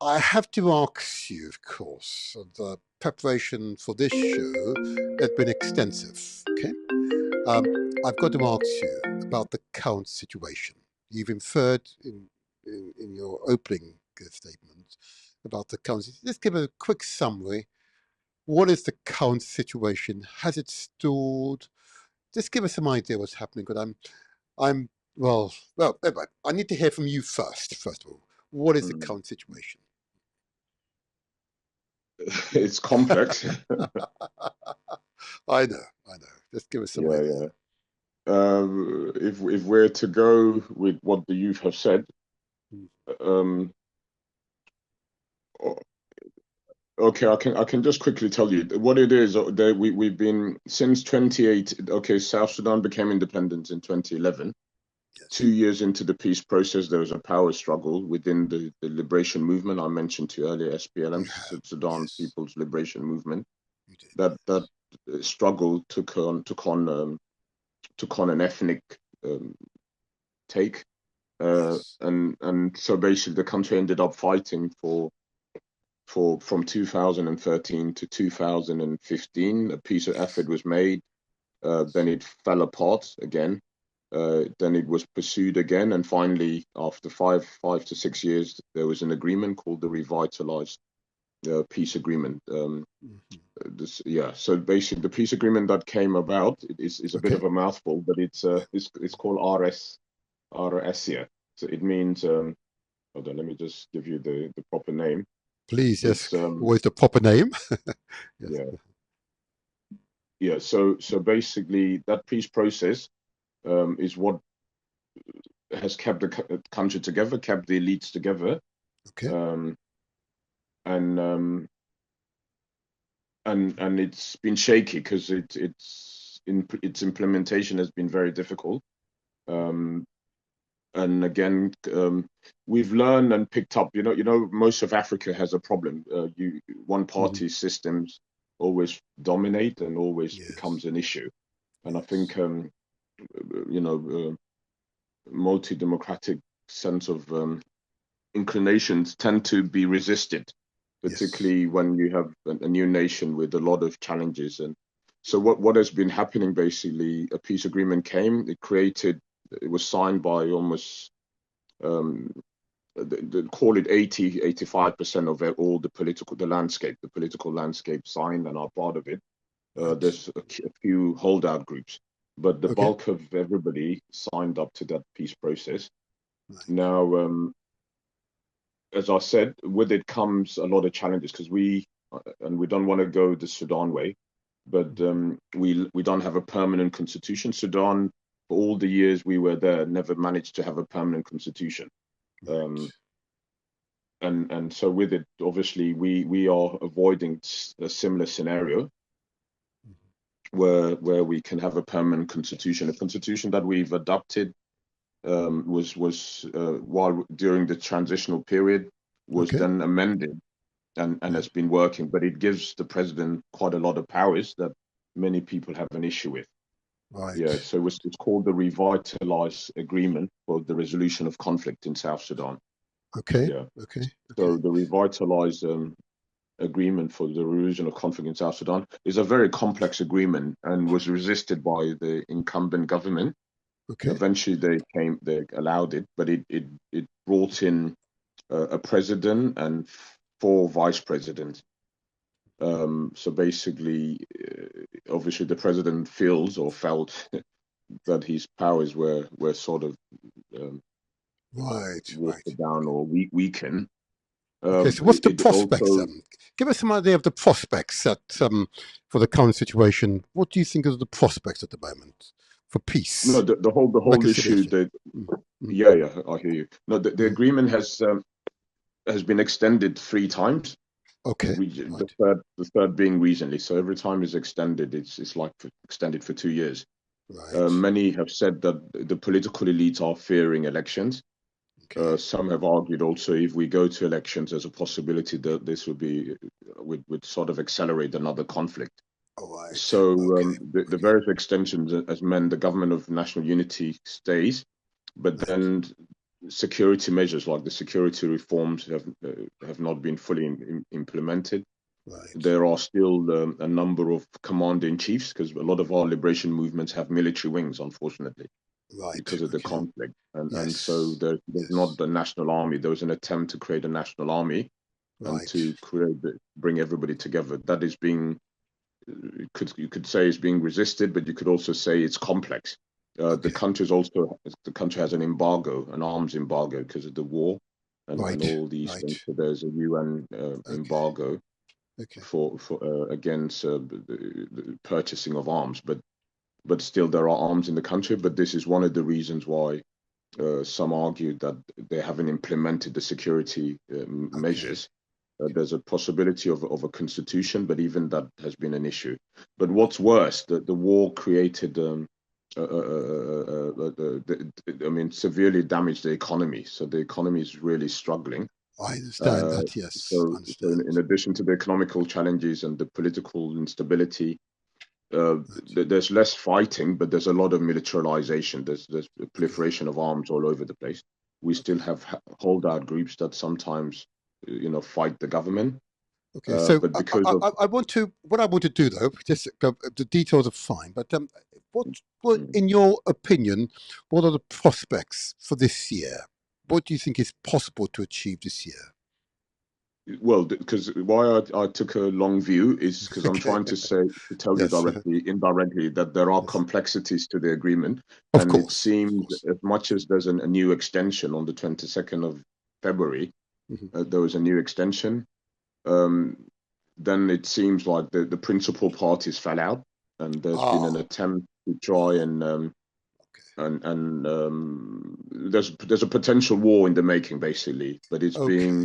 I have to ask you, of course, the preparation for this show has been extensive, okay? I've got to ask you about the current situation. You've inferred in your opening statement about the current situation. Just give a quick summary. What is the current situation? Has it stalled? Just give us some idea what's happening, because well, anyway, I need to hear from you first of all. What is the current situation? It's complex. I know. Just give us some idea. If we're to go with what the youth have said, okay, I can just quickly tell you what it is. We've been since 2008. Okay, South Sudan became independent in 2011. Yes. 2 years into the peace process, there was a power struggle within the liberation movement I mentioned to you earlier, SPLM, Sudan People's Liberation Movement. That struggle took on an ethnic take, and so basically the country ended up fighting from 2013 to 2015. A peace effort was made, then it fell apart again. Then it was pursued again, and finally, after five to 6 years, there was an agreement called the Revitalized Peace Agreement. So basically, the peace agreement that came about is a bit of a mouthful, but it's called RS here. So it means hold on, let me just give you the proper name. Please, yes. What is the proper name? So basically, that peace process is what has kept the country together, kept the elites together. And it's been shaky because its implementation has been very difficult. And again, we've learned and picked up. Most of Africa has a problem. One party systems always dominate and always becomes an issue. And I think multi-democratic sense of inclinations tend to be resisted, particularly when you have a new nation with a lot of challenges. And so what has been happening, basically, a peace agreement came, it was signed by almost, they call it 85% of all the political landscape signed and are part of it. There's a few holdout groups, but the bulk of everybody signed up to that peace process. Now, as I said, with it comes a lot of challenges, because we don't want to go the Sudan way, but we don't have a permanent constitution. Sudan, for all the years we were there, never managed to have a permanent constitution. And so with it, obviously, we are avoiding a similar scenario where we can have a permanent constitution. A constitution that we've adopted was while during the transitional period was then amended and has been working, but it gives the president quite a lot of powers that many people have an issue with. So it's called the Revitalized Agreement for the Resolution of Conflict in South Sudan. Okay. Yeah. Okay. So the revitalized agreement for the resolution of conflict in South Sudan is a very complex agreement and was resisted by the incumbent government. Okay. Eventually, they allowed it, but it brought in a president and 4 vice presidents. So basically, obviously, the president feels or felt that his powers were sort of um, Right. watered down or weakened. Okay. So what's the It prospects? also Give us some idea of the prospects for the current situation. What do you think are the prospects at the moment for no peace, the whole issue reconciliation? that Mm, mm, yeah, I hear you. No, the mm. agreement has been extended 3 times. Okay. The Right. third being recently. So every time it's extended, it's like extended for 2 years. Right. Many have said that the political elites are fearing elections. Okay. Some have argued also if we go to elections, there's a possibility that this would sort of accelerate another conflict. All right. So Okay. the Okay. various extensions has meant the government of national unity stays, but Right. then security measures like the security reforms have not been fully implemented. Right. There are still a number of commander in chiefs because a lot of our liberation movements have military wings, unfortunately, Right. because of the Okay. conflict. And so Yes. there's not Yes. a national army. There was an attempt to create a national army and Right. to bring everybody together. That is being you could say is being resisted, but you could also say it's complex. Okay. The country has an embargo, an arms embargo, because of the war and Right. all these Right. things. So there's a UN Okay. embargo Okay. for against the purchasing of arms, but still there are arms in the country. But this is one of the reasons why some argue that they haven't implemented the security Okay. measures. There's a possibility of a constitution, but even that has been an issue. But what's worse, the war created, I mean, severely damaged the economy. So the economy is really struggling. I understand Uh, that. Yes. so, Understand. in addition to the economical challenges and the political instability, Right. there's less fighting, but there's a lot of militarization. There's a Okay. proliferation of arms all over the place. We still Okay. have holdout groups that sometimes, fight the government. Okay. So But because of I want to. What I want to do though, just go, the details are fine. But what, mm, in your opinion, what are the prospects for this year? What do you think is possible to achieve this year? well, because why I took a long view is because I'm Okay. trying to tell you Yes. indirectly, that there are Yes. complexities to the agreement, Of and it course. Of seems course. as much as there's a new extension on the 22nd of February, Hmm. there was a new extension. Um, then it seems like the principal parties fell out, and there's been an Ah. attempt to try Ah. and Okay. there's a potential war in the making, basically. But Okay.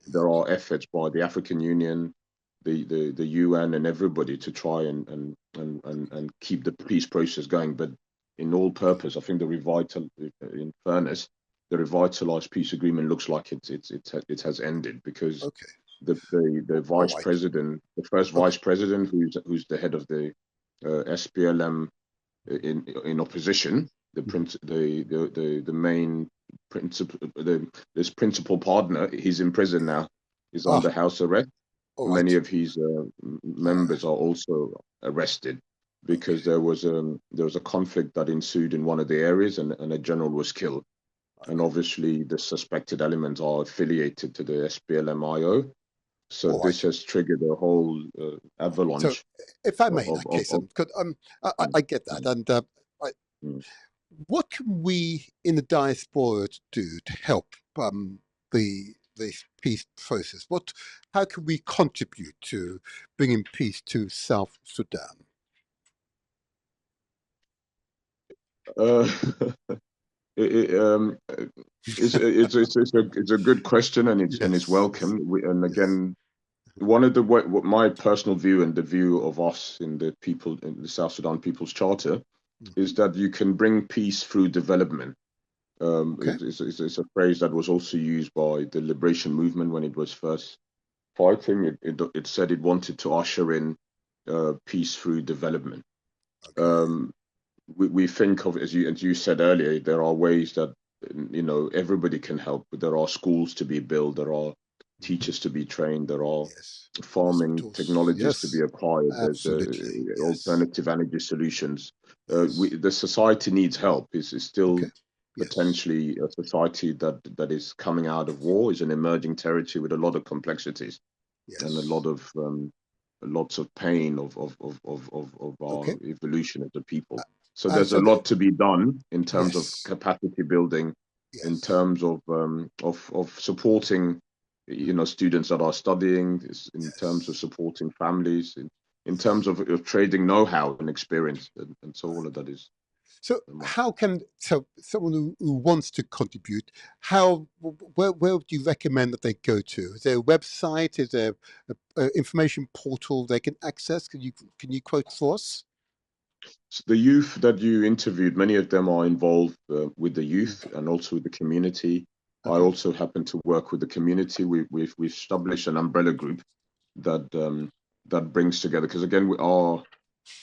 there are efforts by the African Union, the UN, and everybody to try and keep the peace process going. But in all purpose, I think in fairness, the revitalized peace agreement looks like it has ended because Okay. the All vice right. president, the first Okay. vice president, who's the head of the SPLM in opposition, Mhm. the main principal, this principal partner, he's in prison now. He's under Ah. house arrest. All Many right. of his members are also arrested because Okay. there was a conflict that ensued in one of the areas, and a general was killed. And Okay. obviously, the suspected elements are affiliated to the SPLM-IO. So All this right. has triggered a whole So, avalanche if I may, in of, that of, case, of 'cause, mm, I get that, mm, and I, mm. what can we in the diaspora do to help the peace process? How can we contribute to bringing peace to South Sudan? Uh, it, it's a good question, and it's Yes, yes, welcome. And yes. again, one of the what my personal view and the view of us in the people in the South Sudan People's Charter Mhm. is that you can bring peace through development. Okay, It's a phrase that was also used by the liberation movement when it was first fighting. It said it wanted to usher in peace through development. okay, Um, we think of, as you said earlier, there are ways that everybody can help. There are schools to be built. There are teachers to be trained. There are Yes. farming Hospitals. technologies to be Yes. acquired. There's Absolutely. Yes. alternative energy solutions. Yes. The society needs help. Is still Okay. Yes. potentially a society that is coming out of war, is an emerging territory with a lot of complexities and a Yes. lot of lots of pain of Okay. our evolution as a people. Uh, So and there's a so lot to be done in terms of yes. capacity building, in Yes. terms of supporting students that are studying, in terms of Yes. supporting families, in terms Yes. of trading know-how and experience, and so all of Right. that is So much. how can someone who wants to contribute, where would you recommend that they go to? Is there a website? Is there a information portal they can access? Can you quote for us? So the youth that you interviewed, many of them are involved with the Mm. youth and also with the community. I Okay. also happen to work with the community. We've established an umbrella group that brings together, because again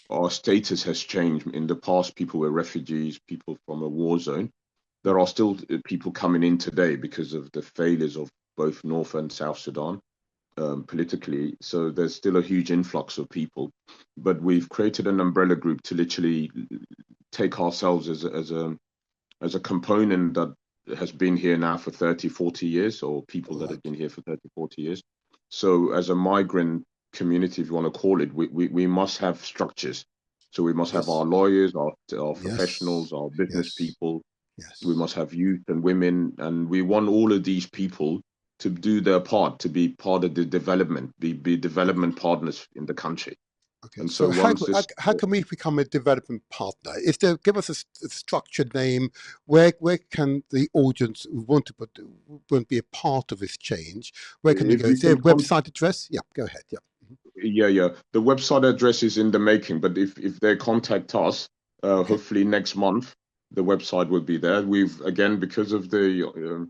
our status has changed. In the past, people were refugees, people from a war zone. There are still people coming in today because of the failures of both North and South Sudan politically. So there's still a huge influx of people, but we've created an umbrella group to literally take ourselves as a component that has been here now for 30, 40 years, or people All that have right. been here for 30, 40 years. So as a migrant community, if you want to call it, we must have structures. So we must have Yes. our lawyers, our Yes. professionals, our business Yes. people. We Yes. must have youth and women, and we want all of these people to do their part, to be part of the development, be Okay. development partners in the country. Okay. And so So once this, how can we become a development partner? Is there give us a structured name? Where can the audience who want to be a part of this change? Where can they if go? you Is there a can come, website address? Yeah. Go ahead. Yeah. yeah, the website address is in the making, but if they contact us, Okay. hopefully next month, the website will be there. We've, again, because of the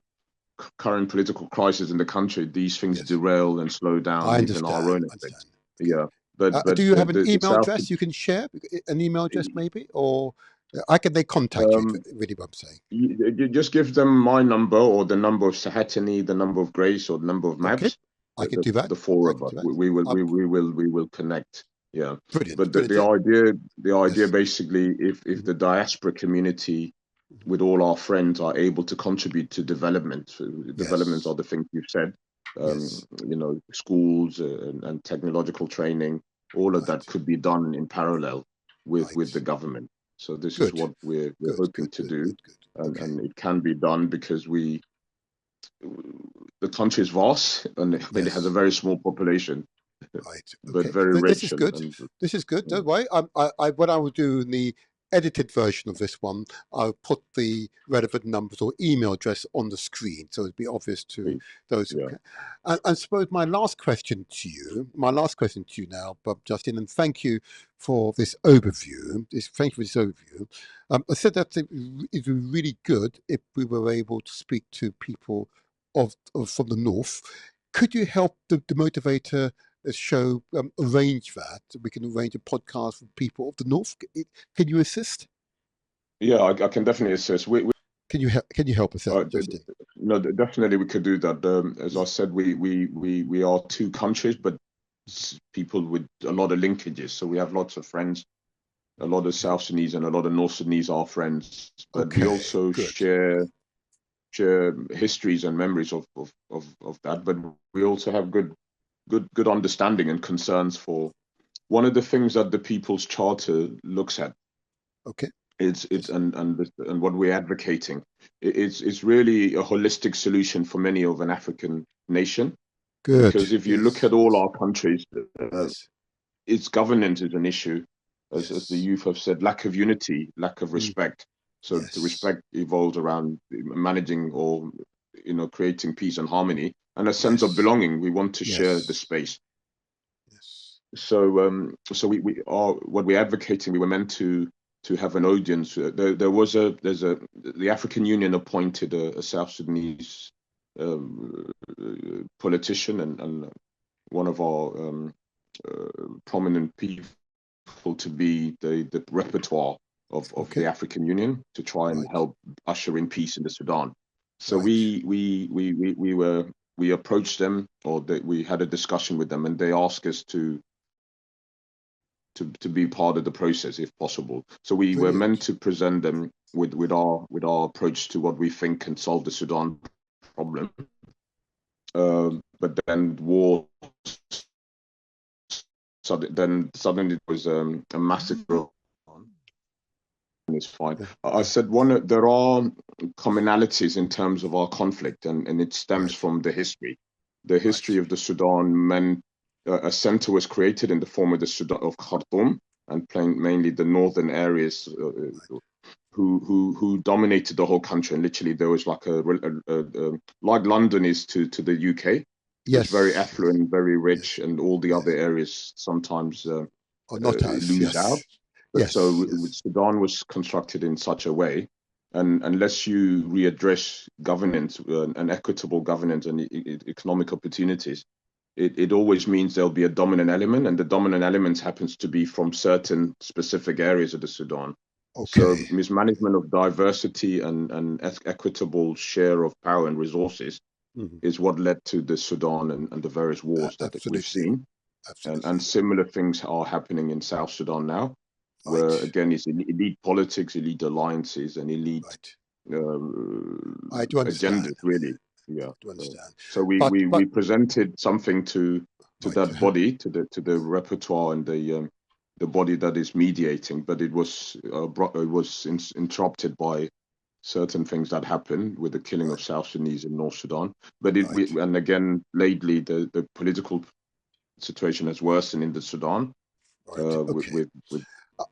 current political crisis in the country, these things Yes. derail and slow down I even our understand. own Understand. efforts. Okay. Yeah, but Do you have an the email South, address you can share? An email address maybe, or I can they contact you? um, Really, what I'm saying. you just give them my number, or the number of Sahatini, the number of Grace, or the number of Okay. Mabs. I can do that. The four I of can us, do that. we will connect. Yeah, Brilliant. but the Brilliant. idea Yes. basically, if Mhm, the diaspora community mhm. with all our friends are able to contribute to development. So developments are Yes. the things you've said, Yes. schools and technological training. All of that Right. could be done in parallel with the Right. government. So this is Good. what we're Good. hoping Good. to Good. do, Good. Good. Okay. and it can be done because the country is vast, and I mean it has a Yes. very small population, Right. but Okay. very This rich is good. and This is good. uh, Don't worry. What I will do in the edited version of this one, I'll put the relevant numbers or email address on the screen, so it'd be obvious to please, those who yeah. can. And suppose my last question to you now, Bob Justin, and thank you for this overview. Thank you for this overview. I said that it would be really good if we were able to speak to people of from the north. Could you help the motivator show arrange that? We can arrange a podcast with people of the north. Can you assist? Yeah, I can definitely assist. Can you help us out, Uh, d- d- Justin? no, definitely we could do that. As I said, we are two countries, but people with a lot of linkages. So we have lots of friends. A lot of Okay. South Sudanese and a lot of North Sudanese are friends, but we Okay. also Good. share histories and memories of that. But we also have good understanding and concerns for one of the things that the People's Charter looks at. Okay. It's Yes. and what we're advocating. It's really a holistic solution for many of an African nation, because Good. if you look Yes. at all Yes. our countries, Yes. its governance is an issue, as the Yes. youth have said, lack of unity, lack of Mm, respect. So the yes. respect evolves around managing, or creating peace and harmony and a sense of Yes. belonging. We want to share the Yes. space. Yes. So we are what we're advocating. We were meant to have an audience. The African Union appointed a South Sudanese politician, and one of our prominent people to be the repertoire of Okay. the African Union to try and Right. help usher in peace in the Sudan. So Right. we approached them, or we had a discussion with them, and they asked us to be part of the process if possible. So we were meant Brilliant. to present them with our approach to what we think can solve the Sudan problem. But then war, then suddenly it was a massacre. It's fine. Yeah. I said there are commonalities in terms of our conflict, and it stems Right. from the history. The history Right. of the Sudan meant a center was created in the form of the Sudan of Khartoum, and playing mainly the northern areas who dominated the whole country. And literally there was like like London is to the UK. It's very Yes. Yes. affluent, very rich, Yes. and all the other Yes. areas sometimes Or not as. lose out. Yes. But Yes. so Yes. Sudan was constructed in such a way, and unless you readdress governance and equitable governance and economic opportunities, it always means there'll be a dominant element, and the dominant element happens to be from certain specific areas of the Sudan. So Okay. mismanagement of diversity and equitable share of power and resources Mhm. is what led to the Sudan and the various wars that we've Absolutely. seen. And Absolutely. similar things are happening in South Sudan now, Right. where again it's elite politics, elite alliances, and elite Right. I do understand. agendas, really. Yeah. I do understand. So But we presented something to right. that body, to the repertoire and the body that is mediating, but it was interrupted by certain things that happened with the killing of Right. South Sudanese in North Sudan. But Right. and again, lately the political situation has worsened in the Sudan Right. Okay. the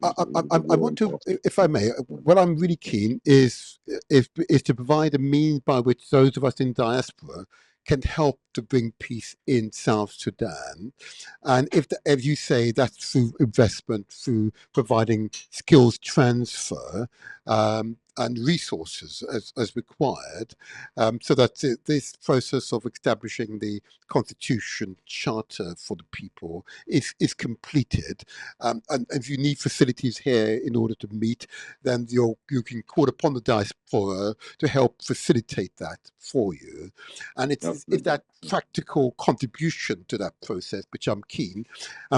I war want in to, South if I may, what I'm really keen is to provide a means by which those of us in diaspora can help to bring peace in South Sudan, and if you say that's through investment, through providing skills transfer. And resources as required, so that this process of establishing the constitution charter for the people is completed, and if you need facilities here in order to meet, then you can call upon the diaspora to help facilitate that for you. And it's Absolutely. that practical contribution to that process which I'm keen.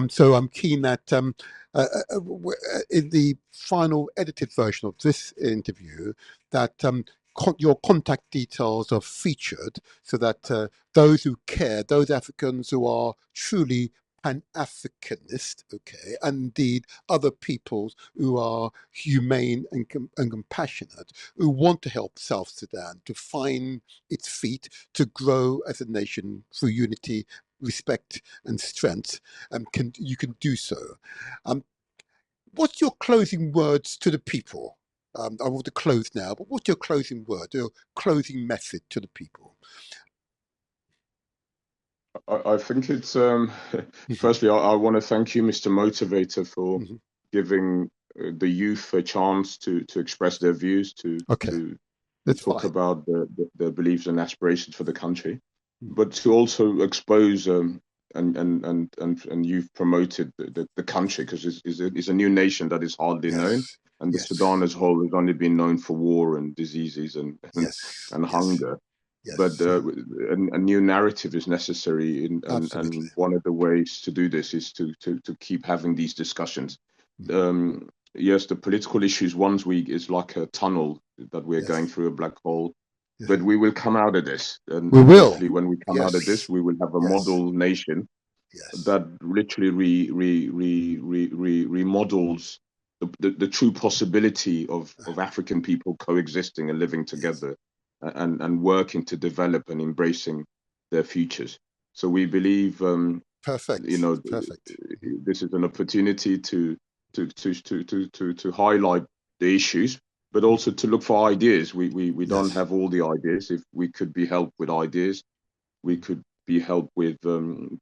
So I'm keen that in the final edited version of this interview, that your contact details are featured so that those who care, those Africans who are truly Pan-Africanist, okay, and indeed other peoples who are humane and compassionate, who want to help South Sudan to find its feet, to grow as a nation through unity, respect, and strength, you can do so. Um, what's your closing words to the people? I want to close now, but what's your closing word, your closing message to the people? I think it's Mhm, firstly I want to thank you, Mr. Motivator, for mhm. giving the youth a chance to express their views, Okay, to that's talk fine. about their beliefs and aspirations for the country, Mhm. but to also expose and you've promoted the country, because it's a new nation that is hardly known, Yes, and the Sudan yes, as a whole has only been known for war and diseases yes, and yes, hunger. But yes. a new narrative is necessary, Absolutely. and one of the ways to do this is to keep having these discussions. Mhm. Yes, the political issues once week is like a tunnel that we're going Yes, through, a black hole. yeah. But we will come out of this, We and will. hopefully, when we come out of this, Yes, we will have a yes, model nation yes, that literally remodels the true possibility of African people coexisting and living yes. together, and working to develop and embracing their futures. So we believe, Perfect, perfect. Mhm. this is an opportunity to highlight the issues, but also to look for ideas. We don't Yes. have all the ideas. If we could be helped with ideas, we Mhm. could be helped with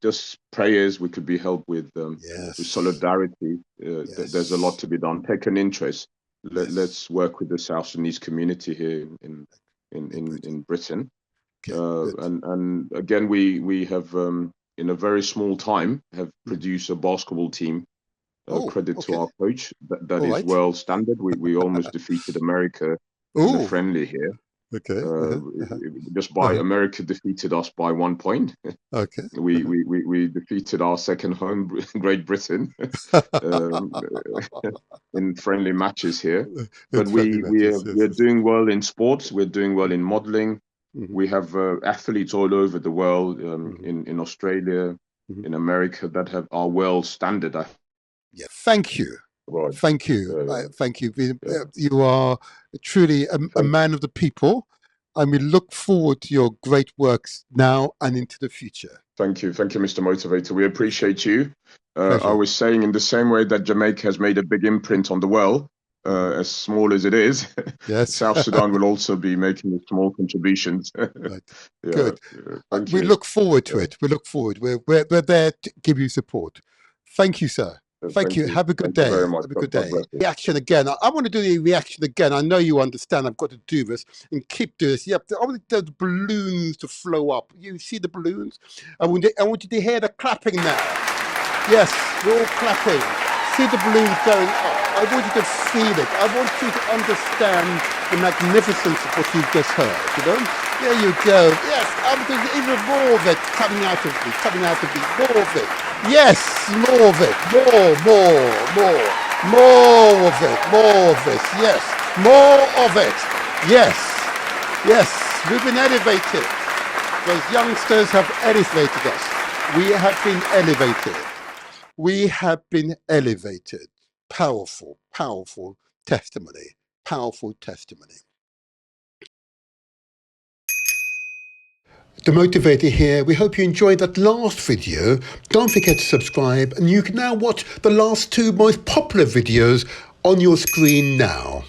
just prayers. We could be helped with Yes, solidarity. There's a lot yes, to be done. Take an interest. yes. Let's work with the South Sudanese community here In Britain. in Britain. Okay, good. And again, we have in a very small time have Mhm. produced a basketball team Credit to okay. our coach. That All is right. world standard. We almost defeated America in a Oh, friendly here. okay. Just by America defeated us by 1 point. Okay. We defeated our second home, Great Britain, um, in friendly matches here. But It's friendly matches. Yes. we're doing well in sports. We're doing well in modeling. Mhm, We have athletes all over the world, mhm, in Australia, mhm. in America, that have our world standard. Yeah. Thank you. Right. Thank you. Yeah. Thank you. Yeah. You are truly a Thank man of the people, and we look forward to your great works now and into the future. Thank you, Mr. Motivator. We appreciate you. I Pleasure. was saying, in the same way that Jamaica has made a big imprint on the world, Mhm. as small as it is, Yes. South Sudan will also be making small contributions. Right. Yeah, Good. thank We you. look forward to Yeah, it. We look forward. We're there to give you support. Thank you, sir. Thank thank you. you. Have a good Thank you very day. much. Have a good God day. bless you. Reaction again. I want to do the reaction again. I know you understand. I've got to do this and keep doing this. Yep. I want the balloons to flow up. You see the balloons? I want you to hear the clapping now. Yes, we're all clapping. See the balloons going up. I want you to feel it. I want you to understand the magnificence of what you've just heard. You know? There you go. Yes, there's even more of it coming out of me, more of it. Yes, more of it. More of it, more of it. Yes, more of it. Yes, we've been elevated. Those youngsters have elevated us. We have been elevated. We have been elevated. Powerful testimony. Powerful testimony. The Motivator here. We hope you enjoyed that last video. Don't forget to subscribe, and you can now watch the last two most popular videos on your screen now.